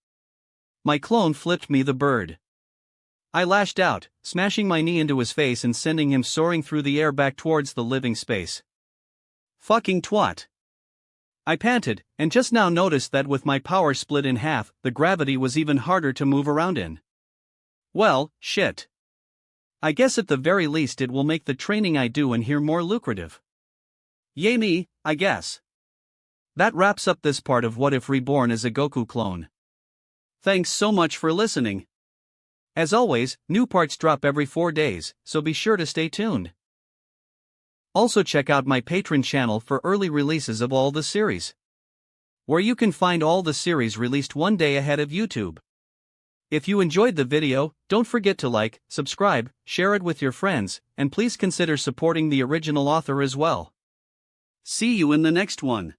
My clone flipped me the bird. I lashed out, smashing my knee into his face and sending him soaring through the air back towards the living space. Fucking twat. I panted, and just now noticed that with my power split in half, the gravity was even harder to move around in. Well, shit. I guess at the very least it will make the training I do in here more lucrative. Yay me, I guess. That wraps up this part of What If Reborn is a Goku clone. Thanks so much for listening. As always, new parts drop every 4 days, so be sure to stay tuned. Also check out my Patreon channel for early releases of all the series, where you can find all the series released one day ahead of YouTube. If you enjoyed the video, don't forget to like, subscribe, share it with your friends, and please consider supporting the original author as well. See you in the next one.